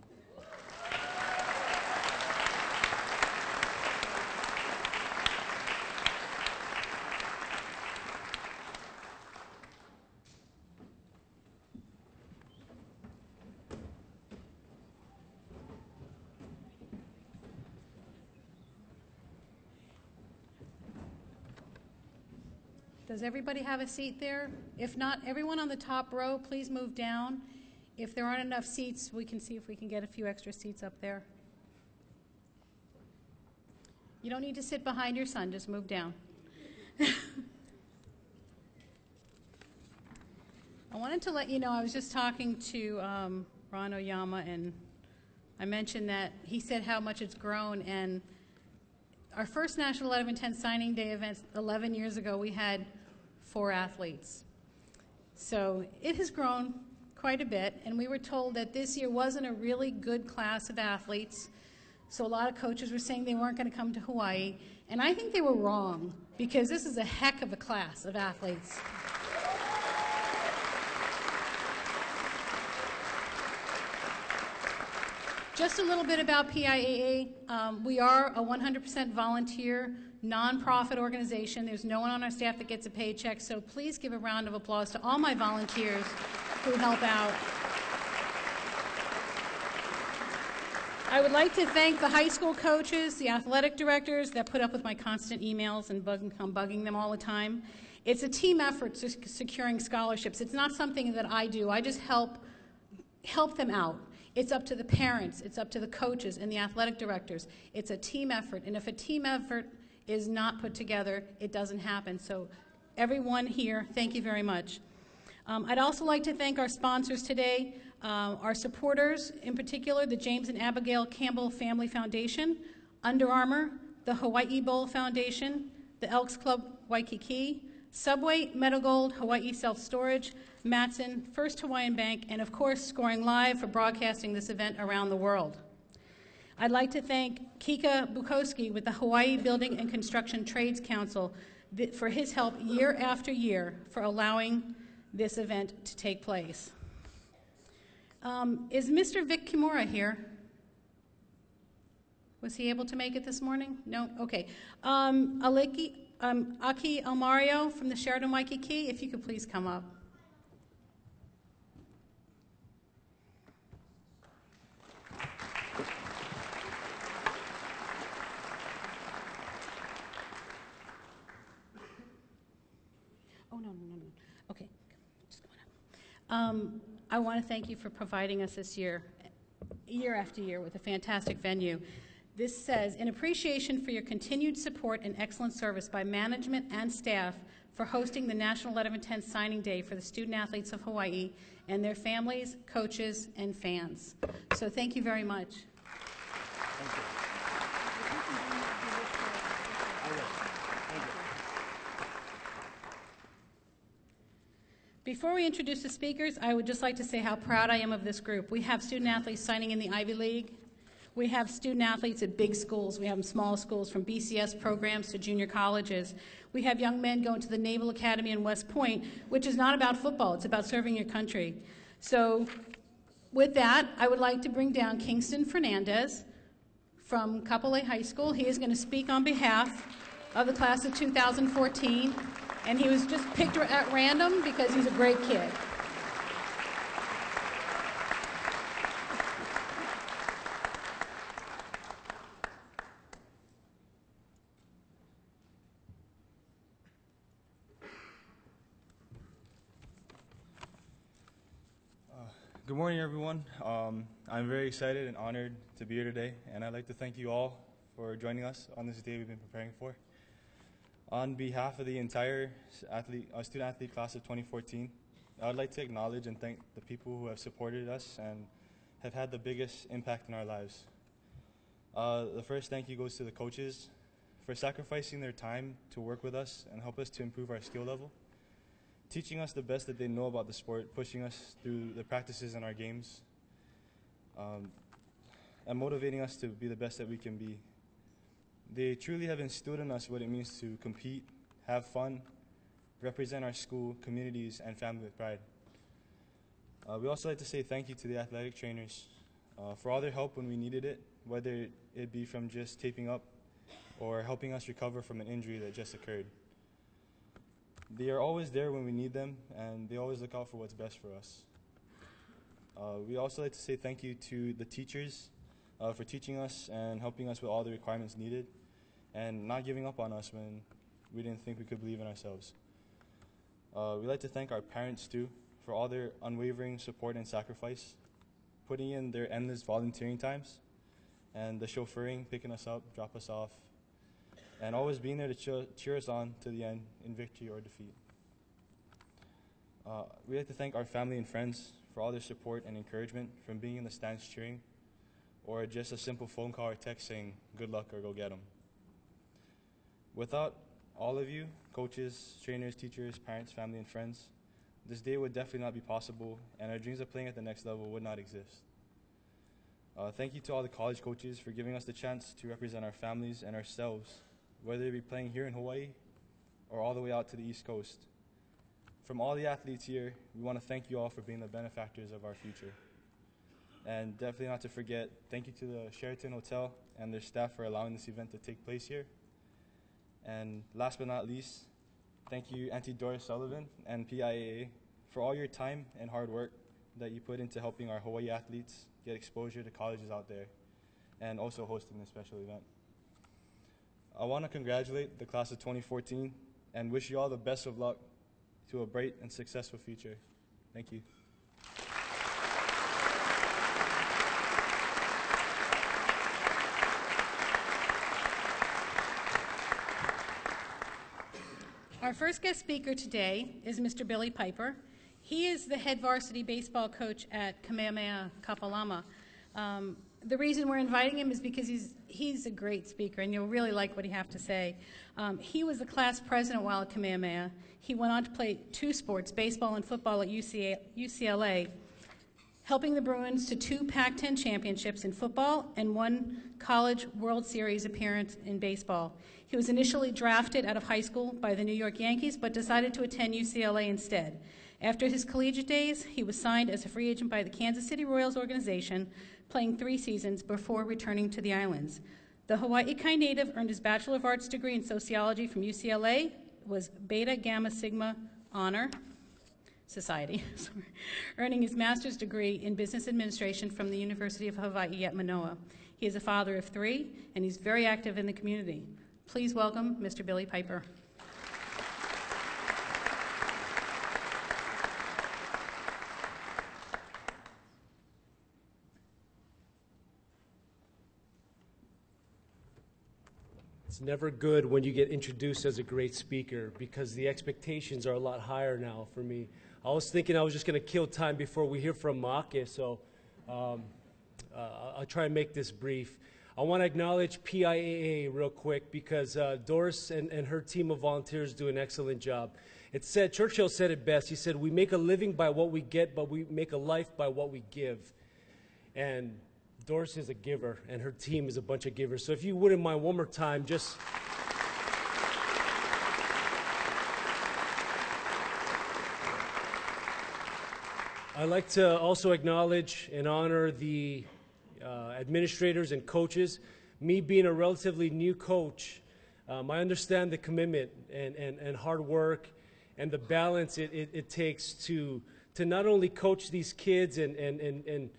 Does everybody have a seat there? If not, everyone on the top row, please move down. If there aren't enough seats, we can see if we can get a few extra seats up there. You don't need to sit behind your son, just move down. I wanted to let you know, I was just talking to Ron Oyama, and I mentioned that he said how much it's grown, and our first National 11-10 Signing Day event 11 years ago, we had 4 athletes. So it has grown quite a bit, and we were told that this year wasn't a really good class of athletes. So a lot of coaches were saying they weren't going to come to Hawaii, and I think they were wrong, because this is a heck of a class of athletes. Just a little bit about PIAA. We are a 100% volunteer, nonprofit organization. There's no one on our staff that gets a paycheck, so please give a round of applause to all my volunteers who help out. I would like to thank the high school coaches, the athletic directors that put up with my constant emails and I'm bugging them all the time. It's a team effort to securing scholarships. It's not something that I do. I just help them out. It's up to the parents, it's up to the coaches and the athletic directors. It's a team effort, and if a team effort is not put together, it doesn't happen. So everyone here, thank you very much. I'd also like to thank our sponsors today, our supporters, in particular the James and Abigail Campbell Family Foundation, Under Armour, the Hawaii Bowl Foundation, the Elks Club Waikiki, Subway, Metagold, Hawaii Self-Storage, Matson, First Hawaiian Bank, and of course ScoringLive for broadcasting this event around the world. I'd like to thank Kika Bukowski with the Hawaii Building and Construction Trades Council for his help year after year for allowing this event to take place. Is Mr. Vic Kimura here? Was he able to make it this morning? No? Okay. Aki Almario from the Sheraton Waikiki, if you could please come up. Oh, no. Okay, just going up. I want to thank you for providing us this year after year, with a fantastic venue. This says, in appreciation for your continued support and excellent service by management and staff for hosting the National Letter of Intent Signing Day for the student athletes of Hawaii and their families, coaches, and fans. So thank you very much. Thank you. Before we introduce the speakers, I would just like to say how proud I am of this group. We have student athletes signing in the Ivy League. We have student athletes at big schools. We have them small schools, from BCS programs to junior colleges. We have young men going to the Naval Academy in West Point, which is not about football. It's about serving your country. So with that, I would like to bring down Kingston Fernandez from Kapolei High School. He is going to speak on behalf of the class of 2014. And he was just picked at random because he's a great kid. Good morning, everyone. I'm very excited and honored to be here today, and I'd like to thank you all for joining us on this day we've been preparing for. On behalf of the entire student-athlete class of 2014, I would like to acknowledge and thank the people who have supported us and have had the biggest impact in our lives. The first thank you goes to the coaches for sacrificing their time to work with us and help us to improve our skill level, teaching us the best that they know about the sport, pushing us through the practices and our games, and motivating us to be the best that we can be. They truly have instilled in us what it means to compete, have fun, represent our school, communities, and family with pride. We also like to say thank you to the athletic trainers for all their help when we needed it, whether it be from just taping up or helping us recover from an injury that just occurred. They are always there when we need them, and they always look out for what's best for us. We also like to say thank you to the teachers for teaching us and helping us with all the requirements needed, and not giving up on us when we didn't think we could believe in ourselves. We'd like to thank our parents too for all their unwavering support and sacrifice, putting in their endless volunteering times, and the chauffeuring, picking us up, drop us off, and always being there to cheer us on to the end in victory or defeat. We'd like to thank our family and friends for all their support and encouragement, from being in the stands cheering, or just a simple phone call or text saying good luck or go get 'em. Without all of you, coaches, trainers, teachers, parents, family, and friends, this day would definitely not be possible, and our dreams of playing at the next level would not exist. Thank you to all the college coaches for giving us the chance to represent our families and ourselves, whether it be playing here in Hawaii or all the way out to the East Coast. From all the athletes here, we want to thank you all for being the benefactors of our future. And definitely not to forget, thank you to the Sheraton Hotel and their staff for allowing this event to take place here. And last but not least, thank you Auntie Doris Sullivan and PIAA for all your time and hard work that you put into helping our Hawaii athletes get exposure to colleges out there, and also hosting this special event. I want to congratulate the class of 2014 and wish you all the best of luck to a bright and successful future. Thank you. Our first guest speaker today is Mr. Billy Piper. He is the head varsity baseball coach at Kamehameha Kapalama. The reason we're inviting him is because he's a great speaker, and you'll really like what he has to say. He was the class president while at Kamehameha. He went on to play 2 sports, baseball and football at UCLA, helping the Bruins to 2 Pac-10 championships in football and 1 College World Series appearance in baseball. He was initially drafted out of high school by the New York Yankees, but decided to attend UCLA instead. After his collegiate days, he was signed as a free agent by the Kansas City Royals organization, playing 3 seasons before returning to the islands. The Hawaii Kai native earned his Bachelor of Arts degree in sociology from UCLA, was Beta Gamma Sigma Honor Society, earning his master's degree in business administration from the University of Hawaii at Manoa. He is a father of 3, and he's very active in the community. Please welcome Mr. Billy Piper. It's never good when you get introduced as a great speaker because the expectations are a lot higher now for me. I was thinking I was just going to kill time before we hear from Maake, so I'll try and make this brief. I want to acknowledge PIAA real quick because Doris and her team of volunteers do an excellent job. Churchill said it best. He said, "We make a living by what we get, but we make a life by what we give." And Doris is a giver, and her team is a bunch of givers. So if you wouldn't mind one more time, just... I'd like to also acknowledge and honor the administrators and coaches. Me being a relatively new coach, I understand the commitment and hard work and the balance it takes to not only coach these kids and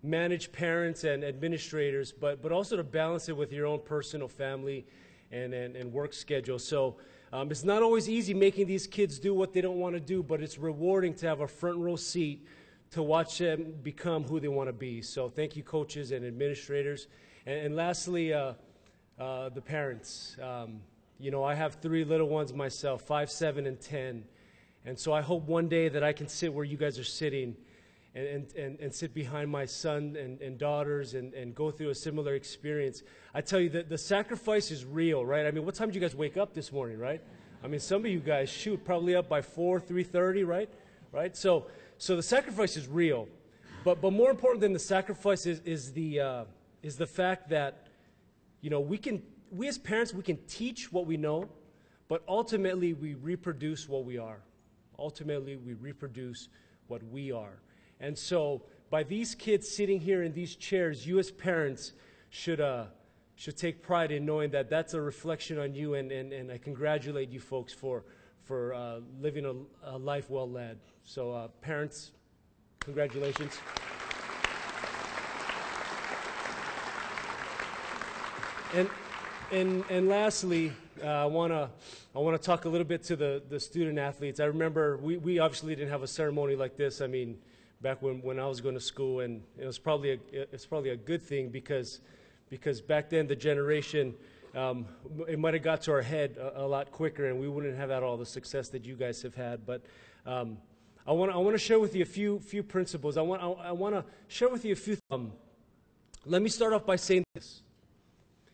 manage parents and administrators, but also to balance it with your own personal family and work schedule. So it's not always easy making these kids do what they don't want to do, but it's rewarding to have a front row seat to watch them become who they want to be. So thank you, coaches and administrators. And lastly, the parents. You know, I have 3 little ones myself, 5, 7, and 10. And so I hope one day that I can sit where you guys are sitting and sit behind my son and daughters and go through a similar experience. I tell you that the sacrifice is real, right? I mean, what time did you guys wake up this morning, right? I mean, some of you guys, shoot, probably up by 3:30, right? Right? So the sacrifice is real. But more important than the sacrifice is the fact that, you know, we as parents, we can teach what we know, but ultimately we reproduce what we are. Ultimately, we reproduce what we are. And so by these kids sitting here in these chairs, you as parents should take pride in knowing that that's a reflection on you, and I congratulate you folks for living a life well led. So parents, congratulations. And lastly, I want to talk a little bit to the student athletes. I remember we obviously didn't have a ceremony like this. I mean, back when I was going to school, and it's probably a good thing because back then the generation, it might have got to our head a lot quicker, and we wouldn't have had all the success that you guys have had. But I want to share with you a few principles. I want to share with you a few. Let me start off by saying this.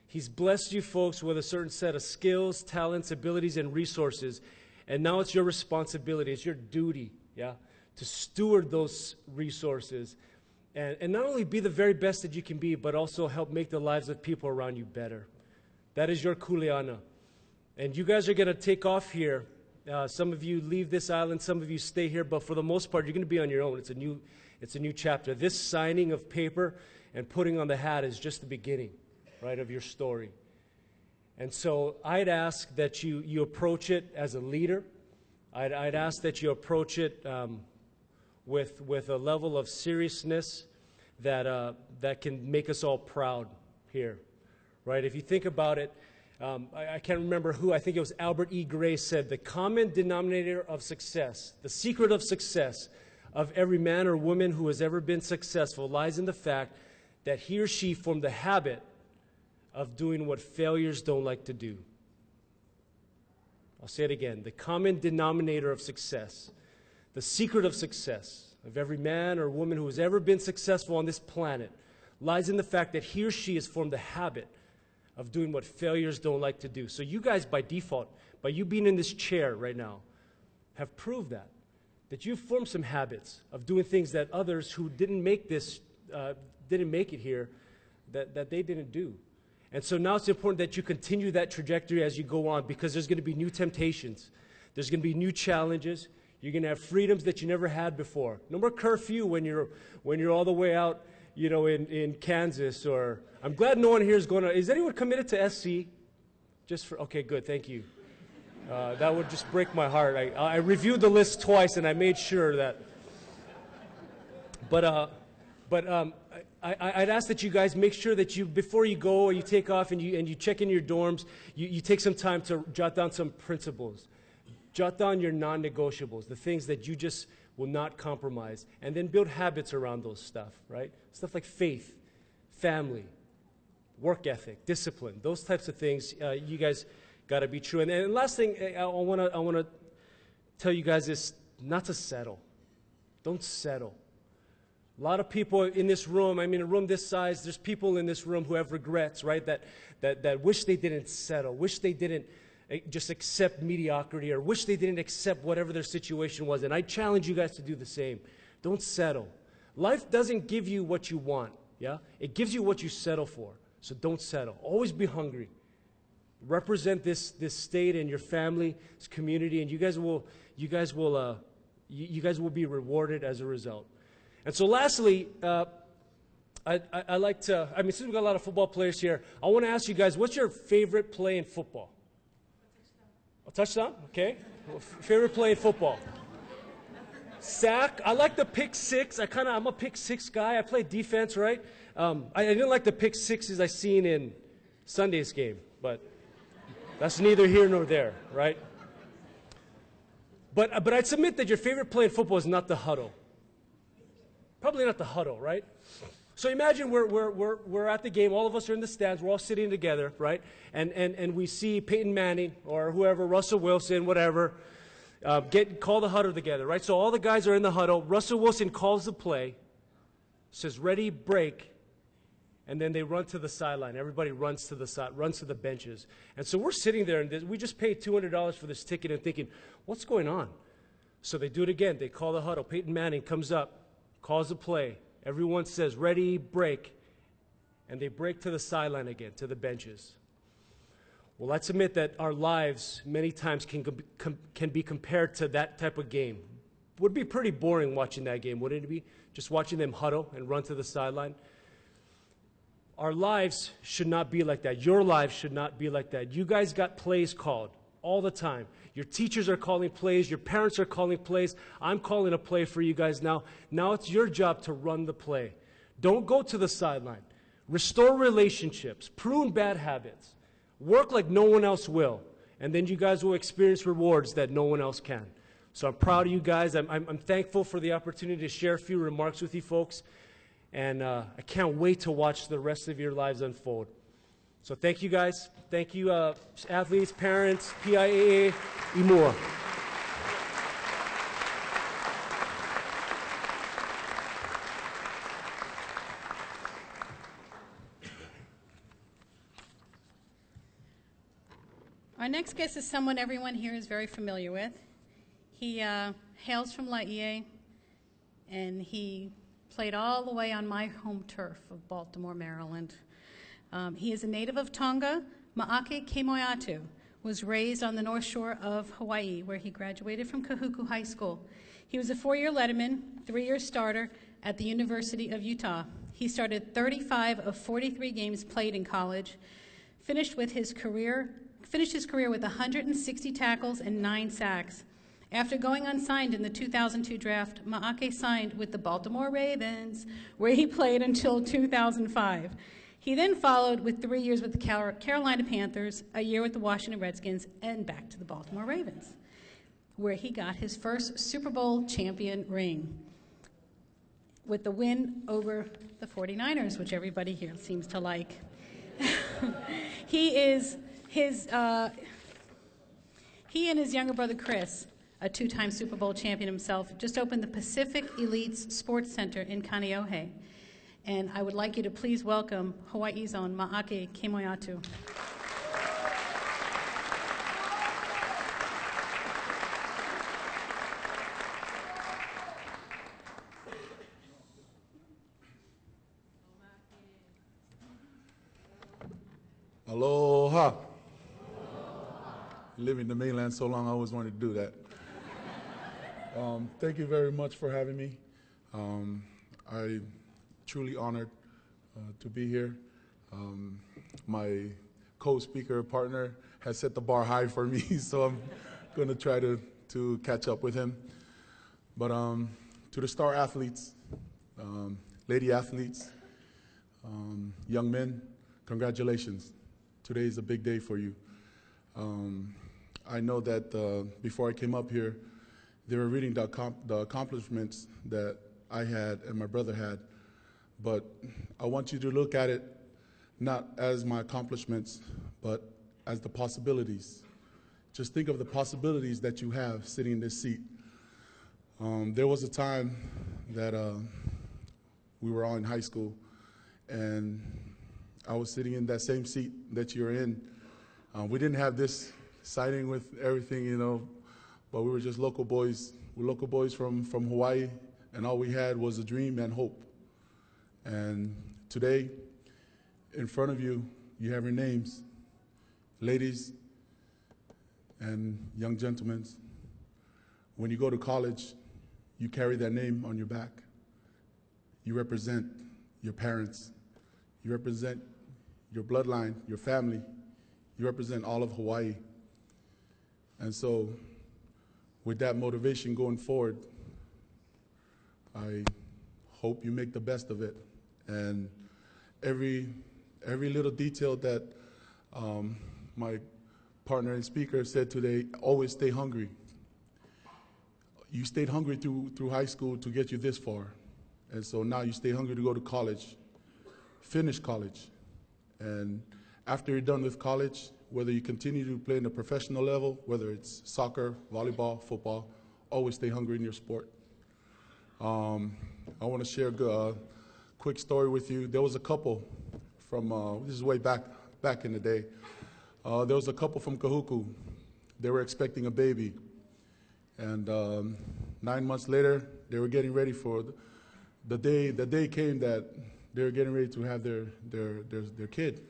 He's blessed you folks with a certain set of skills, talents, abilities, and resources. And now it's your responsibility, it's your duty, to steward those resources. And not only be the very best that you can be, but also help make the lives of people around you better. That is your kuleana. And you guys are going to take off here. Some of you leave this island, some of you stay here, but for the most part, you're going to be on your own. It's a new chapter. This signing of paper and putting on the hat is just the beginning, right, of your story. And so I'd ask that you approach it as a leader. I'd ask that you approach it with a level of seriousness that can make us all proud here, right? If you think about it, I can't remember who, I think it was Albert E. Gray said, the common denominator of success, the secret of success of every man or woman who has ever been successful lies in the fact that he or she formed the habit of doing what failures don't like to do. I'll say it again. The common denominator of success, The secret of success of every man or woman who has ever been successful on this planet lies in the fact that he or she has formed a habit of doing what failures don't like to do. So you guys, by default, by you being in this chair right now, have proved that you've formed some habits of doing things that others who didn't make it here, that they didn't do. And so now it's important that you continue that trajectory as you go on, because there's going to be new temptations. There's going to be new challenges. You're going to have freedoms that you never had before. No more curfew when you're all the way out, you know, in Kansas. Or I'm glad no one here is going to. Is anyone committed to SC? Okay, good, thank you. That would just break my heart. I reviewed the list twice, and I made sure that. I'd ask that you guys make sure that you, before you go or you take off and you check in your dorms, you take some time to jot down some principles. Jot down your non-negotiables, the things that you just will not compromise, and then build habits around those stuff, right? Stuff like faith, family, work ethic, discipline, those types of things. You guys got to be true. And last thing I want to tell you guys is not to settle. Don't settle. A lot of people in this room, I mean, a room this size, there's people in this room who have regrets, right? That wish they didn't settle, wish they didn't just accept mediocrity, or wish they didn't accept whatever their situation was. And I challenge you guys to do the same. Don't settle. Life doesn't give you what you want, yeah? It gives you what you settle for. So don't settle. Always be hungry. Represent this state and your family, this community, and you guys will be rewarded as a result. And so lastly, I like to, I mean, since we've got a lot of football players here, I want to ask you guys, what's your favorite play in football? A touchdown? Okay. Favorite play in football? Sack. I like the pick six. I'm a pick six guy. I play defense, right? I didn't like the pick sixes I seen in Sunday's game, but that's neither here nor there, right? But I'd submit that your favorite play in football is not the huddle. Probably not the huddle, right? So imagine we're at the game. All of us are in the stands. We're all sitting together, right? And we see Peyton Manning or whoever, Russell Wilson, whatever, call the huddle together, right? So all the guys are in the huddle. Russell Wilson calls the play, says, ready, break, and then they run to the sideline. Everybody runs to the side, runs to the benches. And so we're sitting there, and we just paid $200 for this ticket and thinking, what's going on? So they do it again. They call the huddle. Peyton Manning comes up, calls the play. Everyone says, ready, break, and they break to the sideline again, to the benches. Well, let's admit that our lives many times can be compared to that type of game. Would be pretty boring watching that game, wouldn't it be? Just watching them huddle and run to the sideline. Our lives should not be like that. Your lives should not be like that. You guys got plays called all the time. Your teachers are calling plays. Your parents are calling plays. I'm calling a play for you guys now. Now it's your job to run the play. Don't go to the sideline. Restore relationships. Prune bad habits. Work like no one else will. And then you guys will experience rewards that no one else can. So I'm proud of you guys. I'm thankful for the opportunity to share a few remarks with you folks. And I can't wait to watch the rest of your lives unfold. So thank you guys. Thank you athletes, parents, PIAA, and more. Our next guest is someone everyone here is very familiar with. He hails from Laie, and he played all the way on my home turf of Baltimore, Maryland. He is a native of Tonga. Maake Kemoeatu was raised on the North Shore of Hawaii, where he graduated from Kahuku High School. He was a 4-year letterman, 3-year starter at the University of Utah. He started 35 of 43 games played in college, finished his career with 160 tackles and 9 sacks. After going unsigned in the 2002 draft, Maake signed with the Baltimore Ravens, where he played until 2005. He then followed with 3 years with the Carolina Panthers, a year with the Washington Redskins, and back to the Baltimore Ravens, where he got his first Super Bowl champion ring with the win over the 49ers, which everybody here seems to like. He and his younger brother Chris a two-time Super Bowl champion himself, just opened the Pacific Elites Sports Center in Kaneohe. And I would like you to please welcome Hawaii's own Maake Kemoeatu. Aloha. Living in the mainland so long, I always wanted to do that. Thank you very much for having me. I'm truly honored to be here. My co-speaker partner has set the bar high for me, so I'm going to try to catch up with him. But to the star athletes, lady athletes, young men, congratulations. Today is a big day for you. I know that before I came up here, they were reading the accomplishments that I had and my brother had, but I want you to look at it not as my accomplishments, but as the possibilities. Just think of the possibilities that you have sitting in this seat. There was a time that we were all in high school, and I was sitting in that same seat that you're in. We didn't have this signing with everything, you know, but we were just local boys. We're local boys from Hawaii, and all we had was a dream and hope. And today, in front of you, you have your names. Ladies and young gentlemen, when you go to college, you carry that name on your back. You represent your parents. You represent your bloodline, your family. You represent all of Hawaii. And so, with that motivation going forward, I hope you make the best of it. And every little detail that my partner and speaker said today, always stay hungry. You stayed hungry through high school to get you this far. And so now you stay hungry to go to college, finish college. And after you're done with college, whether you continue to play in a professional level, whether it's soccer, volleyball, football, always stay hungry in your sport. I want to share a quick story with you. There was a couple from, this is way back in the day. There was a couple from Kahuku. They were expecting a baby. And 9 months later, they were getting ready for the day came that they were getting ready to have their kid.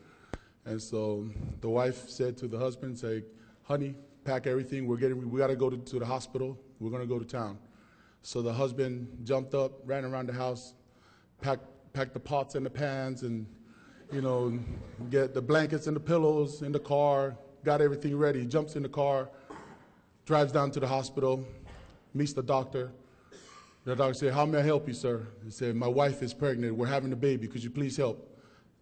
And so the wife said to the husband, say, honey, pack everything, we gotta go to the hospital, we're gonna go to town. So the husband jumped up, ran around the house, packed the pots and the pans, and you know, get the blankets and the pillows in the car, got everything ready, jumps in the car, drives down to the hospital, meets the doctor. The doctor said, how may I help you, sir? He said, my wife is pregnant, we're having a baby, could you please help?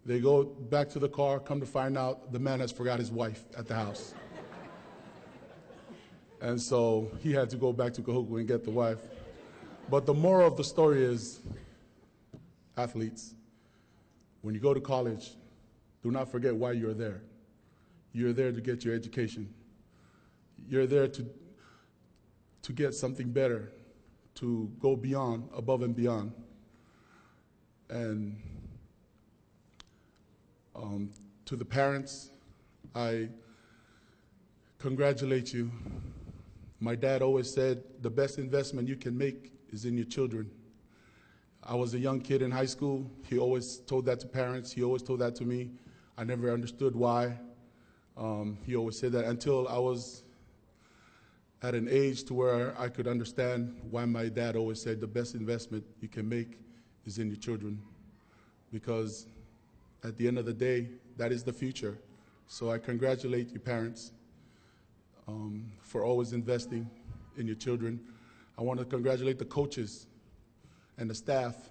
They go back to the car, come to find out the man has forgot his wife at the house. And so he had to go back to Kahuku and get the wife. But the moral of the story is, athletes, when you go to college, do not forget why you're there. You're there to get your education. You're there to get something better, to go beyond, above and beyond. And to the parents, I congratulate you. My dad always said the best investment you can make is in your children. I was a young kid in high school. He always told that to parents. He always told that to me. I never understood why. He always said that until I was at an age to where I could understand why my dad always said the best investment you can make is in your children. Because at the end of the day, that is the future. So I congratulate you parents for always investing in your children. I want to congratulate the coaches and the staff.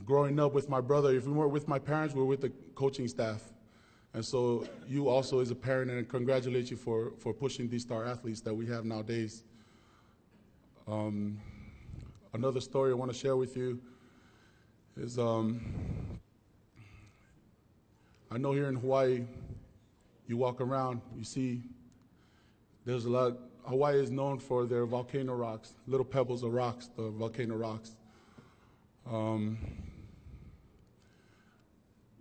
Growing up with my brother, if we weren't with my parents, we were with the coaching staff. And so you also as a parent, and I congratulate you for pushing these star athletes that we have nowadays. Another story I want to share with you is I know here in Hawaii, you walk around, you see there's a lot Hawaii is known for their volcano rocks, little pebbles of rocks, the volcano rocks.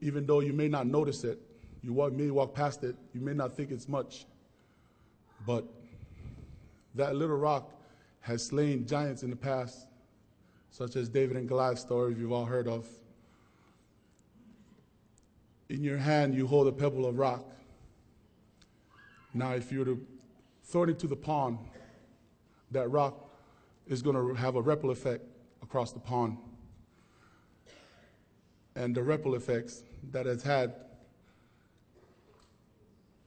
Even though you may not notice it, you may walk past it, you may not think it's much, but that little rock has slain giants in the past, such as David and Goliath's story you've all heard of. In your hand, you hold a pebble of rock. Now, if you were to throw it into the pond, that rock is going to have a ripple effect across the pond. And the ripple effects that it's had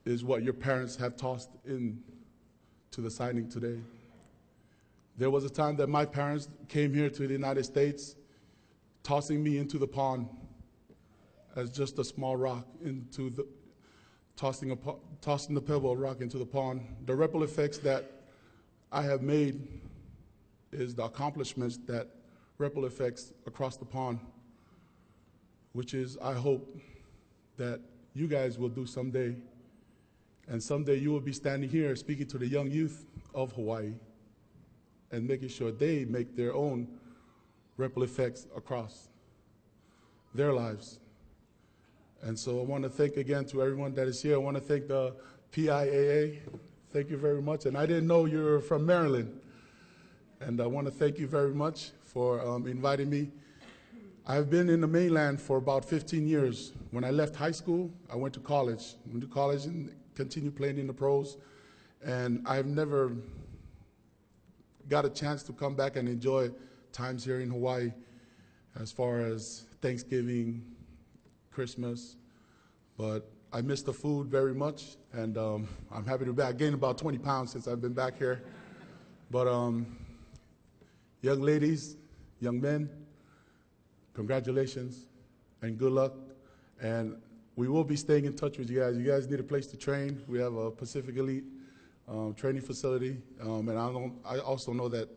is what your parents have tossed in to the signing today. There was a time that my parents came here to the United States, tossing me into the pond as just a small rock into the, tossing the pebble of rock into the pond. The ripple effects that I have made is the accomplishments that ripple effects across the pond, which is, I hope, that you guys will do someday. And someday you will be standing here speaking to the young youth of Hawaii and making sure they make their own ripple effects across their lives. And so I want to thank again to everyone that is here. I want to thank the PIAA. Thank you very much. And I didn't know you were from Maryland. And I want to thank you very much for inviting me. I've been in the mainland for about 15 years. When I left high school, I went to college. And continued playing in the pros. And I've never got a chance to come back and enjoy times here in Hawaii as far as Thanksgiving, Christmas, but I miss the food very much, and I'm happy to be back. I gained about 20 pounds since I've been back here. But young ladies, young men, congratulations and good luck. And we will be staying in touch with you guys. You guys need a place to train. We have a Pacific Elite training facility, and I also know that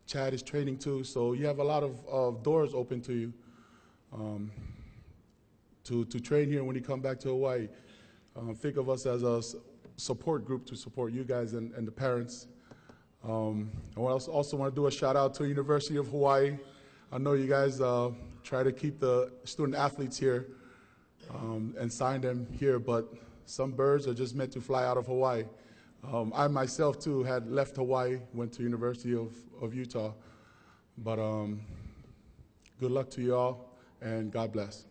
Chad is training too, so you have a lot of doors open to you to train here when you come back to Hawaii. Think of us as a support group to support you guys and the parents. I also want to do a shout out to University of Hawaii. I know you guys try to keep the student athletes here and sign them here, but some birds are just meant to fly out of Hawaii. I myself too had left Hawaii, went to University of Utah, but good luck to you all and God bless.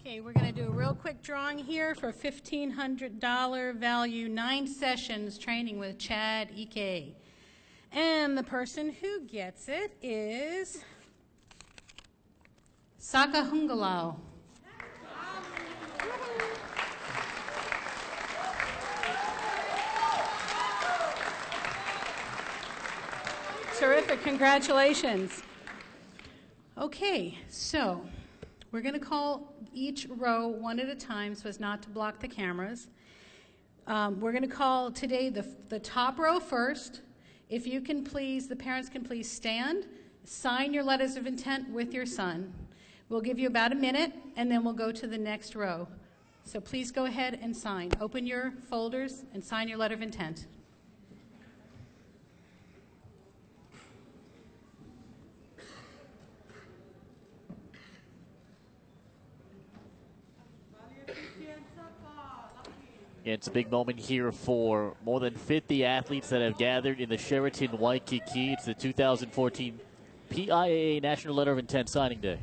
Okay, we're going to do a real quick drawing here for $1,500 value, 9 sessions training with Chad Ike. And the person who gets it is Saka Hungalau. Terrific, congratulations. Okay, so we're going to call each row one at a time so as not to block the cameras. We're going to call today the top row first. If you can please, the parents can please stand, sign your letters of intent with your son. We'll give you about a minute, and then we'll go to the next row. So please go ahead and sign. Open your folders and sign your letter of intent. Yeah, it's a big moment here for more than 50 athletes that have gathered in the Sheraton Waikiki. It's the 2014 PIAA National Letter of Intent Signing Day.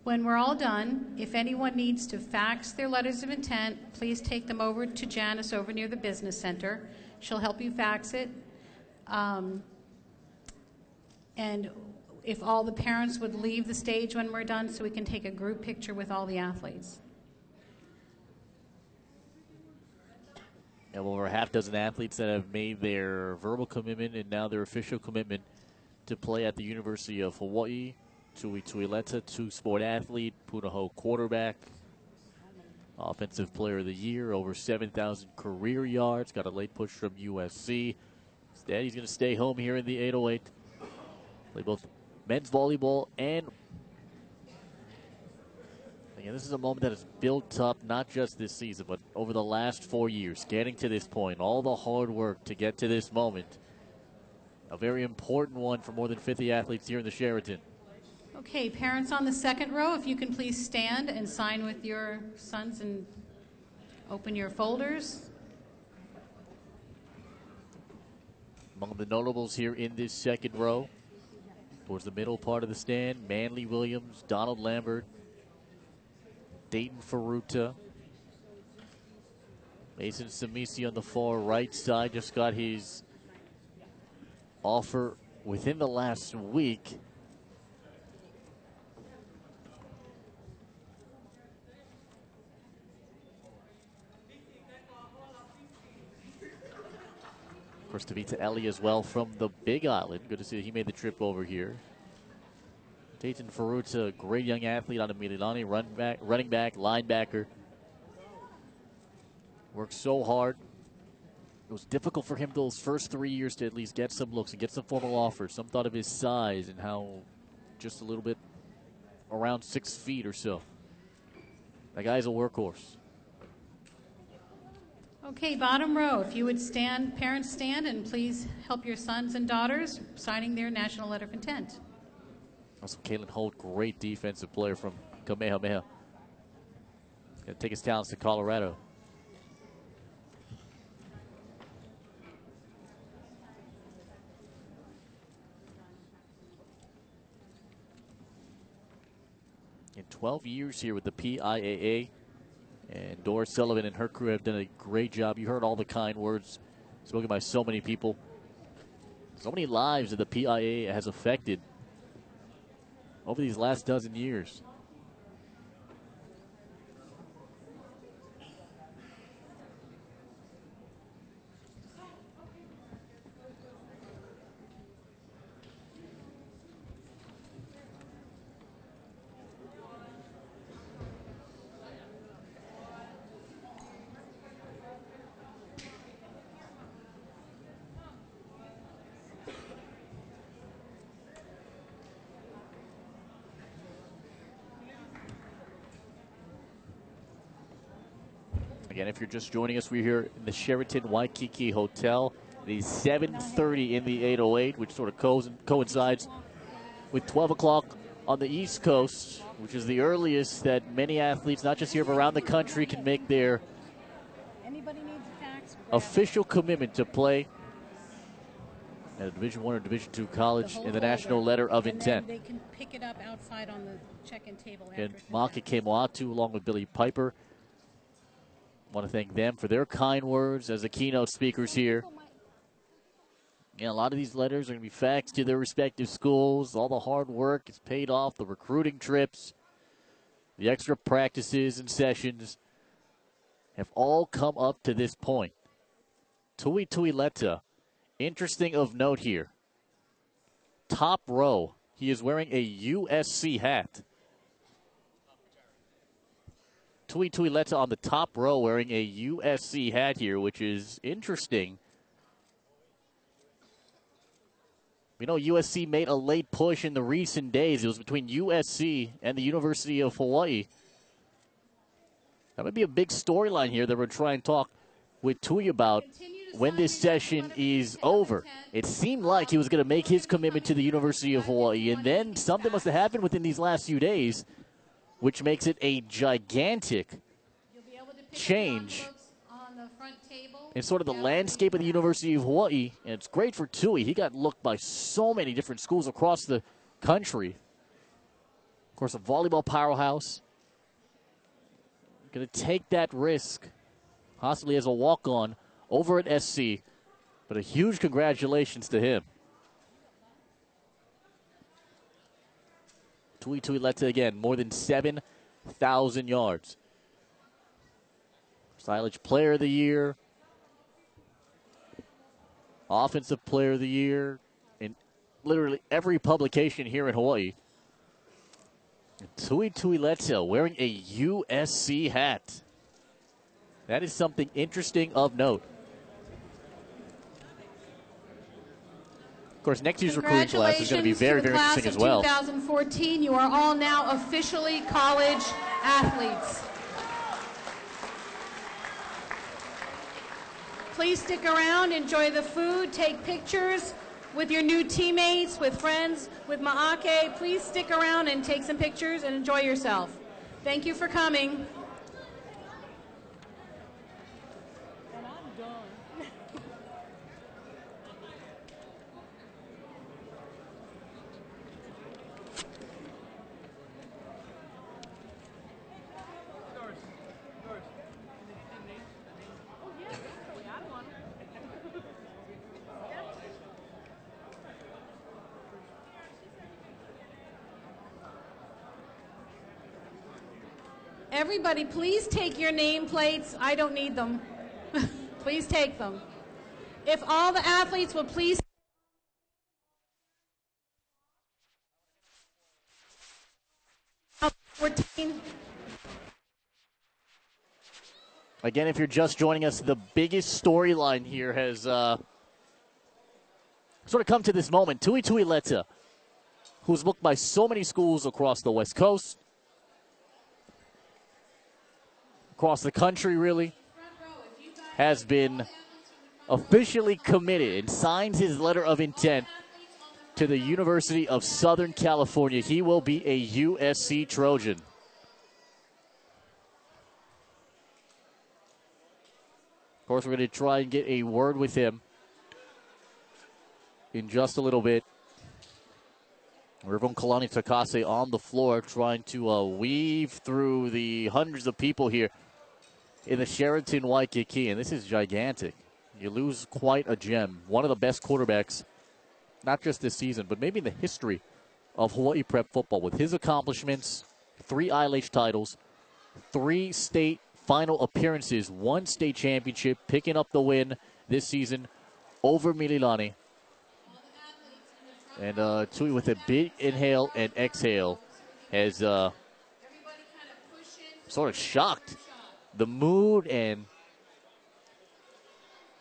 When we're all done, if anyone needs to fax their letters of intent, please take them over to Janice over near the Business Center. She'll help you fax it. And if all the parents would leave the stage when we're done so we can take a group picture with all the athletes. And over a half dozen athletes that have made their verbal commitment and now their official commitment to play at the University of Hawaii. Tui Tuileta, two-sport athlete, Punahou quarterback, offensive player of the year, over 7,000 career yards, got a late push from USC. Instead, he's going to stay home here in the 808. Play both men's volleyball and Yeah, this is a moment that has built up not just this season, but over the last 4 years, getting to this point, all the hard work to get to this moment. A very important one for more than 50 athletes here in the Sheraton. Okay, parents on the second row, if you can please stand and sign with your sons and open your folders. Among the notables here in this second row, towards the middle part of the stand, Manley Williams, Donald Lambert, Dayton Ferruta, Mason Samisi on the far right side just got his offer within the last week. Of course, Tavita Ellie as well from the Big Island. Good to see that he made the trip over here. Dayton Ferruta, great young athlete out of Mililani, running back, linebacker. Worked so hard. It was difficult for him those first 3 years to at least get some looks and get some formal offers. Some thought of his size and how just a little bit around 6 feet or so. That guy's a workhorse. Okay, bottom row, if you would stand, parents stand, and please help your sons and daughters signing their national letter of intent. Also, Kalen Holt, great defensive player from Kamehameha. Going to take his talents to Colorado. In 12 years here with the PIAA, and Doris Sullivan and her crew have done a great job. You heard all the kind words spoken by so many people. So many lives that the PIAA has affected over these last dozen years. Again, if you're just joining us, we're here in the Sheraton Waikiki Hotel. It is 7:30 in the 808, which sort of coincides with 12 o'clock on the East Coast, which is the earliest that many athletes, not just here but around the country, can make their official commitment to play at a Division I or Division II college in the National Letter of Intent. They can pick it up outside on the check-in table. And Maake Kemoeatu, along with Billy Piper, want to thank them for their kind words as the keynote speakers here. Yeah, a lot of these letters are going to be faxed to their respective schools. All the hard work is paid off, the recruiting trips, the extra practices and sessions have all come up to this point. Tui Tuileta, interesting of note here. Top row, he is wearing a USC hat. Tui Tuileta on the top row wearing a USC hat here, which is interesting. We know USC made a late push in the recent days. It was between USC and the University of Hawaii. That might be a big storyline here that we're trying to talk with Tui about when this session is over. It seemed like he was going to make his commitment to the University of Hawaii, and then something must have happened within these last few days, which makes it a gigantic change in sort of the landscape of the University of Hawaii. And it's great for Tui. He got looked by so many different schools across the country. Of course, a volleyball powerhouse. Going to take that risk, possibly as a walk-on over at SC. But a huge congratulations to him. Tui Tuileta again, more than 7,000 yards. Silage Player of the Year, Offensive Player of the Year, in literally every publication here in Hawaii. And Tui Tuileta wearing a USC hat. That is something interesting of note. Of course, next year's recruiting class is going to be very, very interesting as well. 2014, you are all now officially college athletes. Please stick around, enjoy the food, take pictures with your new teammates, with friends, with Maake. Please stick around and take some pictures and enjoy yourself. Thank you for coming. Everybody, please take your nameplates. I don't need them. Please take them. If all the athletes will please. Again, if you're just joining us, the biggest storyline here has sort of come to this moment. Tui Tuileta, who's booked by so many schools across the West Coast, across the country really, has been officially committed and signs his letter of intent to the University of Southern California. He will be a USC Trojan. Of course, we're going to try and get a word with him in just a little bit. Rivon Kalani Takase on the floor trying to weave through the hundreds of people here in the Sheraton Waikiki, and this is gigantic. You lose quite a gem. One of the best quarterbacks, not just this season, but maybe in the history of Hawaii Prep football. With his accomplishments, 3 ILH titles, 3 state final appearances, 1 state championship, picking up the win this season over Mililani. And Tui with a big inhale and exhale has sort of shocked the mood and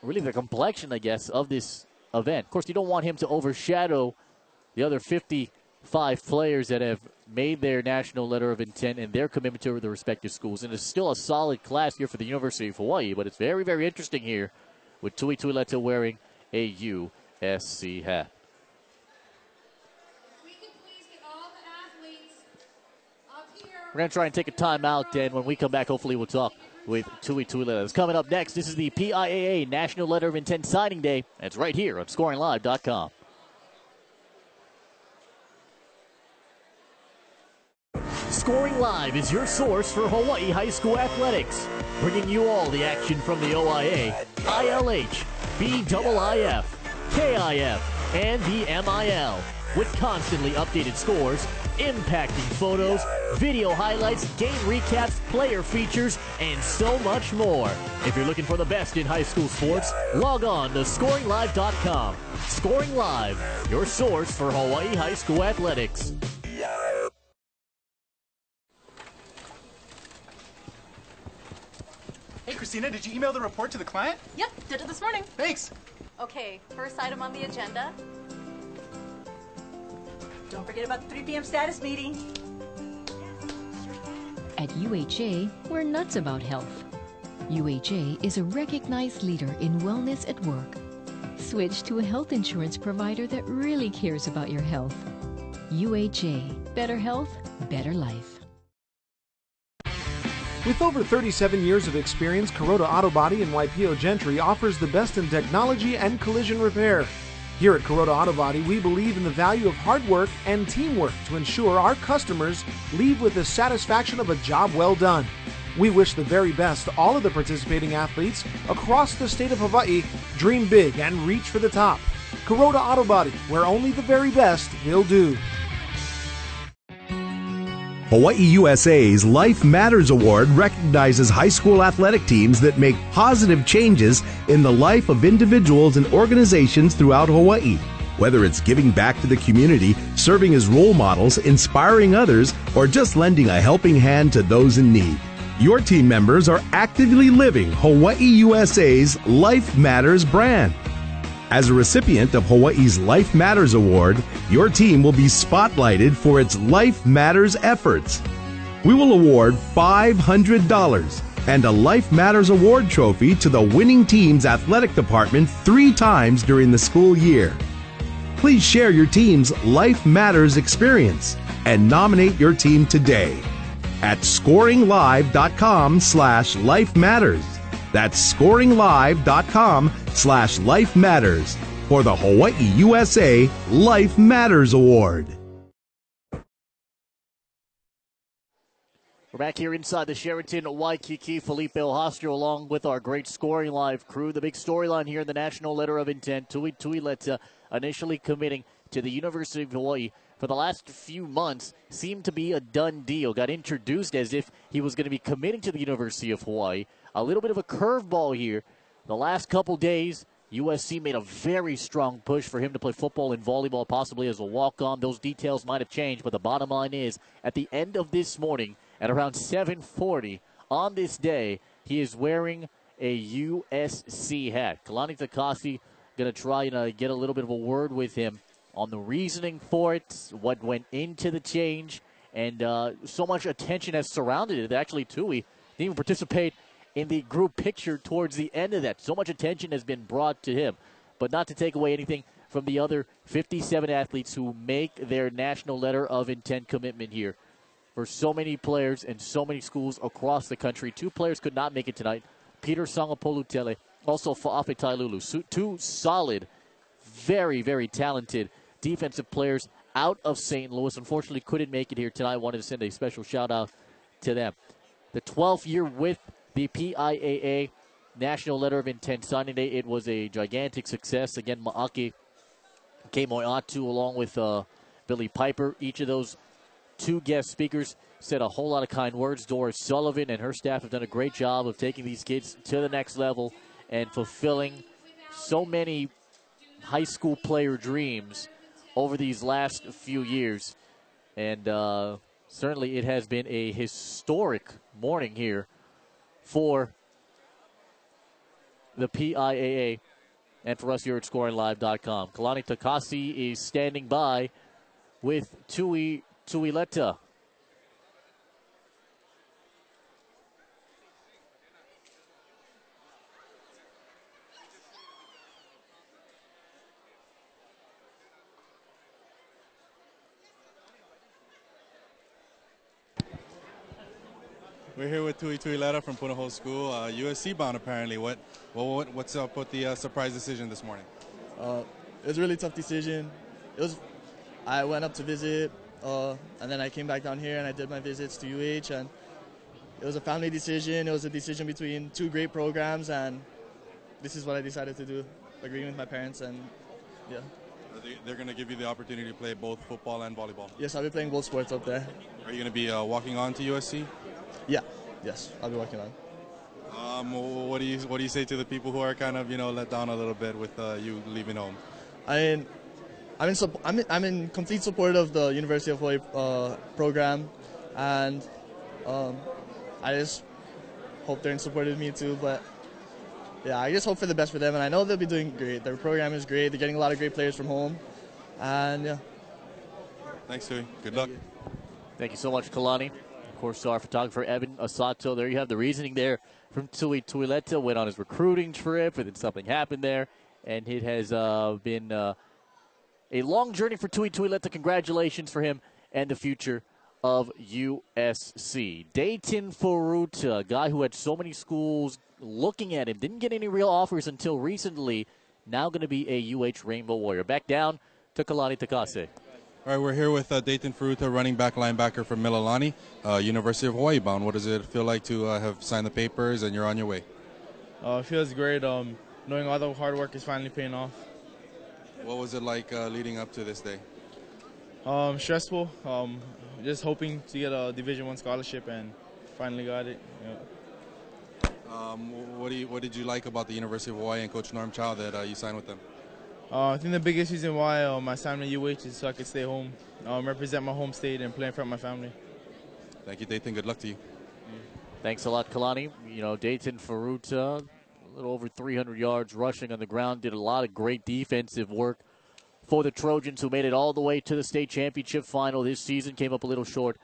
really the complexion, I guess, of this event. Of course, you don't want him to overshadow the other 55 players that have made their national letter of intent and their commitment to their respective schools. And it's still a solid class here for the University of Hawaii, but it's very, very interesting here with Tui Tuileta wearing a USC hat. We're going to try and take a timeout, and when we come back, hopefully we'll talk with Tui Tuileta. It's coming up next. This is the PIAA National Letter of Intent Signing Day. It's right here on ScoringLive.com. Scoring Live is your source for Hawaii high school athletics, bringing you all the action from the OIA, ILH, BIIF, KIF, and the MIL, with constantly updated scores, impacting photos, video highlights, game recaps, player features, and so much more. If you're looking for the best in high school sports, log on to ScoringLive.com. Scoring Live, your source for Hawaii high school athletics. Hey, Christina, did you email the report to the client? Yep, did it this morning. Thanks. Okay, first item on the agenda. Don't forget about the 3 p.m. status meeting. At UHA, we're nuts about health. UHA is a recognized leader in wellness at work. Switch to a health insurance provider that really cares about your health. UHA. Better health, better life. With over 37 years of experience, Kuroda Auto Body in Waipio Gentry offers the best in technology and collision repair. Here at Kuroda Auto Body, we believe in the value of hard work and teamwork to ensure our customers leave with the satisfaction of a job well done. We wish the very best to all of the participating athletes across the state of Hawaii. Dream big and reach for the top. Kuroda Auto Body, where only the very best will do. Hawaii USA's Life Matters Award recognizes high school athletic teams that make positive changes in the life of individuals and organizations throughout Hawaii. Whether it's giving back to the community, serving as role models, inspiring others, or just lending a helping hand to those in need, your team members are actively living Hawaii USA's Life Matters brand. As a recipient of Hawaii's Life Matters Award, your team will be spotlighted for its Life Matters efforts. We will award $500 and a Life Matters Award trophy to the winning team's athletic department 3 times during the school year. Please share your team's Life Matters experience and nominate your team today at ScoringLive.com/LifeMatters. That's ScoringLive.com/LifeMatters for the Hawaii USA Life Matters Award. We're back here inside the Sheraton Waikiki. Felipe Ohastro along with our great Scoring Live crew. The big storyline here in the National Letter of Intent, Tui Tuileta initially committing to the University of Hawaii for the last few months seemed to be a done deal. Got introduced as if he was going to be committing to the University of Hawaii. A little bit of a curveball here. The last couple days, USC made a very strong push for him to play football and volleyball, possibly as a walk-on. Those details might have changed, but the bottom line is, at the end of this morning, at around 7:40 on this day, he is wearing a USC hat. Kalani Takasi going to try and get a little bit of a word with him on the reasoning for it, what went into the change, and so much attention has surrounded it. Actually, Tui didn't even participate in the group picture towards the end of that. So much attention has been brought to him, but not to take away anything from the other 57 athletes who make their National Letter of Intent commitment here. For so many players and so many schools across the country. 2 players could not make it tonight. Peter Sangapolutele, also Fa'afe Tailulu. 2 solid, very, very talented defensive players out of St. Louis. Unfortunately, couldn't make it here tonight. Wanted to send a special shout-out to them. The 12th year with the PIAA National Letter of Intent signing day. It was a gigantic success. Again, Maake Kemoeatu along with Billy Piper. Each of those 2 guest speakers said a whole lot of kind words. Doris Sullivan and her staff have done a great job of taking these kids to the next level and fulfilling so many high school player dreams over these last few years. And certainly it has been a historic morning here for the PIAA and for us here at ScoringLive.com. Kalani Takasi is standing by with Tui Tuileta. We're here with Tui Tuileta from Punahou School, USC bound apparently. What's up with the surprise decision this morning? It was a really tough decision. I went up to visit, and then I came back down here and I did my visits to UH, and it was a family decision. It was a decision between 2 great programs, and this is what I decided to do, agreeing with my parents, and yeah. They're going to give you the opportunity to play both football and volleyball? Yes, I'll be playing both sports up there. Are you going to be walking on to USC? Yeah, yes, I'll be walking on. What do you say to the people who are kind of let down a little bit with you leaving home? I'm in complete support of the University of Hawaii program, and I just hope they're in support of me too. But yeah, I just hope for the best for them, and I know they'll be doing great. Their program is great. They're getting a lot of great players from home, and yeah. Thanks, Tui. Good luck. Thank you so much, Kalani. Of course, our photographer, Evan Asato. There you have the reasoning there from Tui Tuileta. Went on his recruiting trip, and then something happened there. And it has been a long journey for Tui Tuileta. Congratulations for him and the future of USC. Dayton Furuta, a guy who had so many schools looking at him. Didn't get any real offers until recently. Now going to be a UH Rainbow Warrior. Back down to Kalani Takase. All right, we're here with Dayton Furuta, running back linebacker from Mililani, University of Hawaii bound. What does it feel like to have signed the papers and you're on your way? It feels great. Knowing all the hard work is finally paying off. What was it like leading up to this day? Stressful. Just hoping to get a Division I scholarship and finally got it. Yeah. What did you like about the University of Hawaii and Coach Norm Chow that you signed with them? I think the biggest reason why I signed with UH is so I could stay home, represent my home state, and play in front of my family. Thank you, Dayton. Good luck to you. Thanks a lot, Kalani. Dayton Furuta, a little over 300 yards rushing on the ground, did a lot of great defensive work for the Trojans, who made it all the way to the state championship final this season. Came up a little short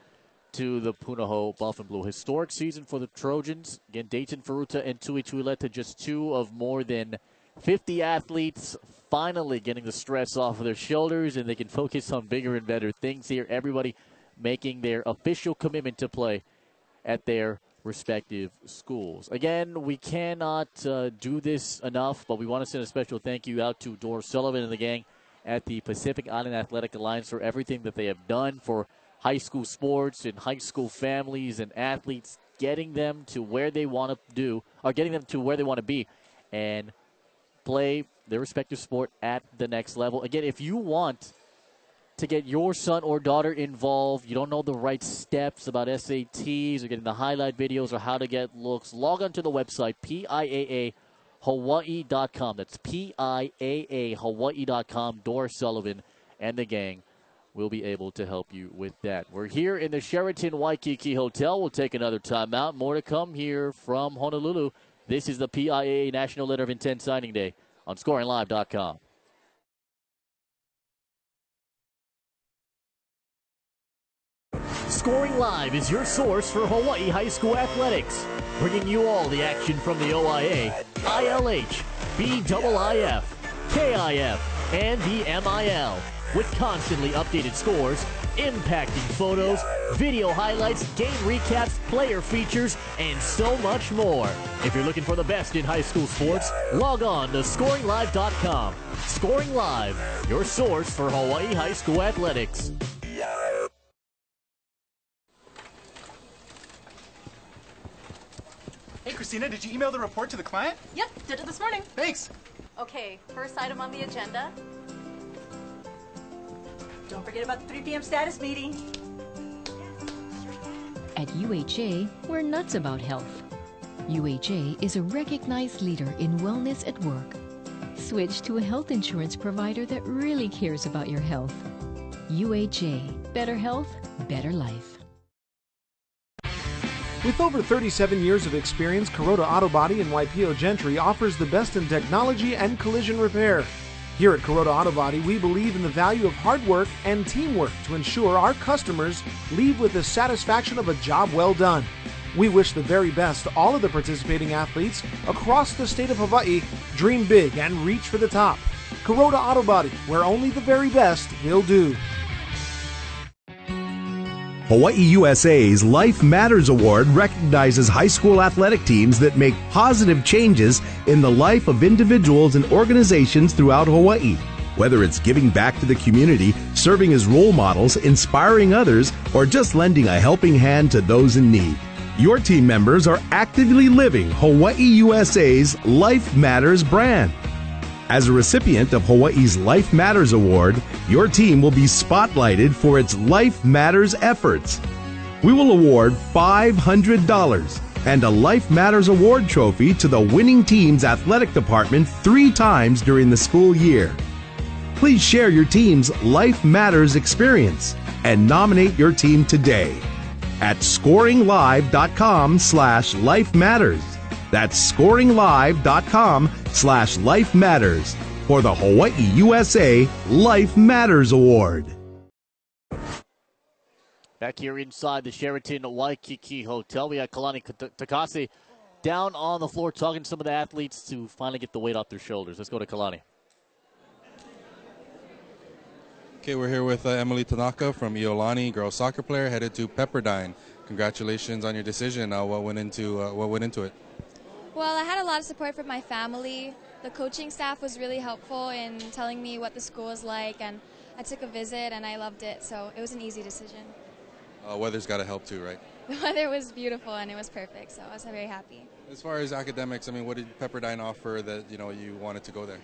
to the Punahou Buff and Blue. Historic season for the Trojans. Again, Dayton Ferruta and Tui Tuileta, just two of more than 50 athletes finally getting the stress off of their shoulders, and they can focus on bigger and better things here. Everybody making their official commitment to play at their respective schools. Again, we cannot do this enough, but we want to send a special thank you out to Doris Sullivan and the gang at the Pacific Island Athletic Alliance for everything that they have done for high school sports and high school families and athletes, getting them to where they want to do, or getting them to where they want to be and play their respective sport at the next level. Again, if you want to get your son or daughter involved, you don't know the right steps about SATs or getting the highlight videos or how to get looks, log on to the website, PIAAHawaii.com. That's PIAAHawaii.com. Doris Sullivan and the gang will be able to help you with that. We're here in the Sheraton Waikiki Hotel. We'll take another timeout. More to come here from Honolulu. This is the PIAA National Letter of Intent Signing Day on ScoringLive.com. Scoring Live is your source for Hawaii high school athletics, bringing you all the action from the OIA, ILH, BIIF, KIF, and the MIL, with constantly updated scores, impacting photos, video highlights, game recaps, player features, and so much more. If you're looking for the best in high school sports, log on to ScoringLive.com. Scoring Live, your source for Hawaii high school athletics. Hey, Christina, did you email the report to the client? Yep, did it this morning. Thanks. Okay, first item on the agenda. Don't forget about the 3 p.m. status meeting. At UHA, we're nuts about health. UHA is a recognized leader in wellness at work. Switch to a health insurance provider that really cares about your health. UHA. Better health, better life. With over 37 years of experience, Kuroda Auto Body in Waipio Gentry offers the best in technology and collision repair. Here at Kuroda Auto Body, we believe in the value of hard work and teamwork to ensure our customers leave with the satisfaction of a job well done. We wish the very best to all of the participating athletes across the state of Hawaii. Dream big and reach for the top. Kuroda Auto Body, where only the very best will do. Hawaii USA's Life Matters Award recognizes high school athletic teams that make positive changes in the life of individuals and organizations throughout Hawaii. Whether it's giving back to the community, serving as role models, inspiring others, or just lending a helping hand to those in need, your team members are actively living Hawaii USA's Life Matters brand. As a recipient of Hawaii's Life Matters Award, your team will be spotlighted for its Life Matters efforts. We will award $500 and a Life Matters Award trophy to the winning team's athletic department 3 times during the school year. Please share your team's Life Matters experience and nominate your team today at ScoringLive.com/Life Matters. That's ScoringLive.com/Life Matters for the Hawaii USA Life Matters Award. Back here inside the Sheraton Waikiki Hotel, we got Kalani Takase down on the floor talking to some of the athletes to finally get the weight off their shoulders. Let's go to Kalani. Okay, we're here with Emily Tanaka from Iolani, girls soccer player, headed to Pepperdine. Congratulations on your decision. What went into it? Well, I had a lot of support from my family. The coaching staff was really helpful in telling me what the school is like, and I took a visit and I loved it, so it was an easy decision. Weather's got to help too, right? The weather was beautiful and it was perfect, so I was very happy. As far as academics, I mean, what did Pepperdine offer that you wanted to go there?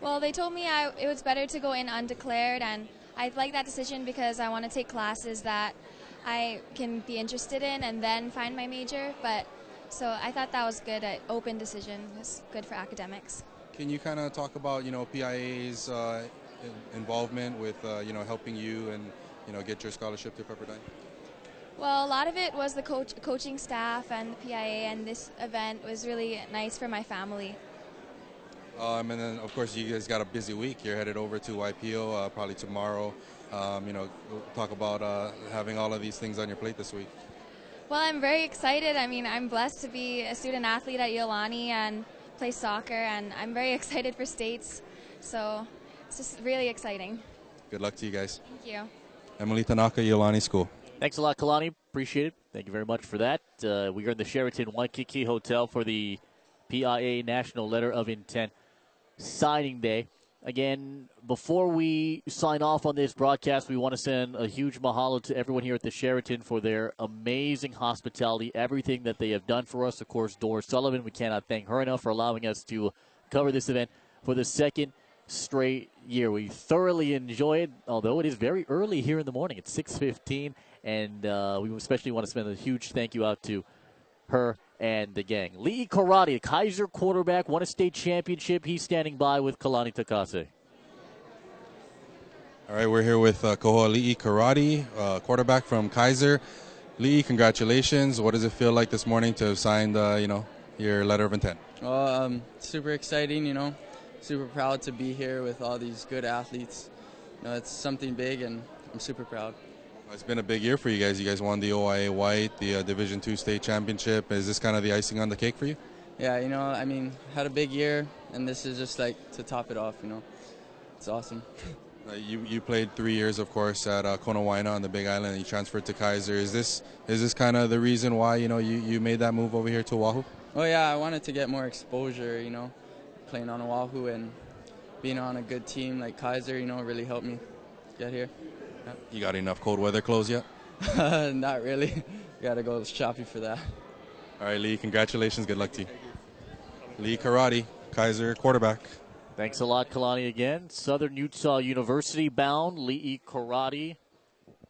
Well, they told me it was better to go in undeclared, and I like that decision because I want to take classes that I can be interested in and then find my major. So I thought that was good. An open decision. It was good for academics. Can you kind of talk about PIAA's involvement with helping you and get your scholarship to Pepperdine? Well, a lot of it was the coaching staff and the PIAA, and this event was really nice for my family. And then, of course, you guys got a busy week. You're headed over to Waipio probably tomorrow. Talk about having all of these things on your plate this week. Well, I'm very excited. I mean, I'm blessed to be a student athlete at Iolani and play soccer, and I'm very excited for states. So it's just really exciting. Good luck to you guys. Thank you. Emily Tanaka, Iolani School. Thanks a lot, Kalani. Appreciate it. Thank you very much for that. We are in the Sheraton Waikiki Hotel for the PIAA National Letter of Intent signing day. Again, before we sign off on this broadcast, we want to send a huge mahalo to everyone here at the Sheraton for their amazing hospitality, everything that they have done for us. Of course, Doris Sullivan, we cannot thank her enough for allowing us to cover this event for the second straight year. We thoroughly enjoy it, although it is very early here in the morning. It's 6:15, and we especially want to send a huge thank you out to her and the gang. Li'i Karate, Kaiser quarterback, won a state championship. He's standing by with Kalani Takase. All right, we're here with Kohoa Li'i Karate, quarterback from Kaiser. Li'i, congratulations. What does it feel like this morning to have signed, your letter of intent? Super exciting, super proud to be here with all these good athletes. It's something big, and I'm super proud. It's been a big year for you guys. You guys won the OIA White, the Division II state championship. Is this kind of the icing on the cake for you? Yeah, had a big year, and this is just like to top it off. It's awesome. You played 3 years, of course, at Kona Waina on the Big Island, and you transferred to Kaiser. Is this kind of the reason why you made that move over here to Oahu? Oh yeah, I wanted to get more exposure. Playing on Oahu and being on a good team like Kaiser, really helped me get here. Yeah. You got enough cold weather clothes yet? Not really. Got to go shopping for that. All right, Lee, congratulations. Good luck to you. Li'i Karate, Kaiser quarterback. Thanks a lot, Kalani, again. Southern Utah University bound, Li'i Karate.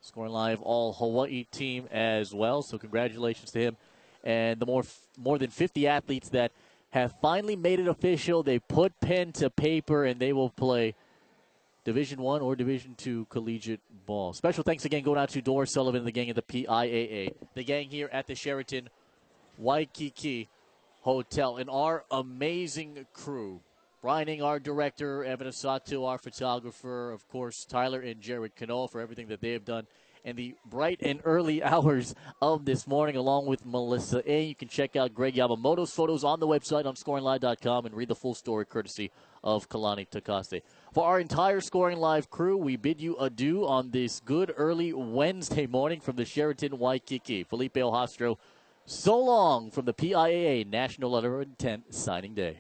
ScoringLive all Hawaii team as well, so congratulations to him. And the more than 50 athletes that have finally made it official. They put pen to paper, and they will play Division I or Division II collegiate ball. Special thanks again going out to Doris Sullivan and the gang at the PIAA. The gang here at the Sheraton Waikiki Hotel. And our amazing crew. Brian Ng, our director, Evan Asato, our photographer, of course, Tyler and Jared Canoa for everything that they have done in the bright and early hours of this morning, along with Melissa A. You can check out Greg Yamamoto's photos on the website on ScoringLive.com and read the full story courtesy of Kalani Takase. For our entire Scoring Live crew, we bid you adieu on this good early Wednesday morning from the Sheraton Waikiki. Felipe Ojastro, so long from the PIAA National Letter of Intent signing day.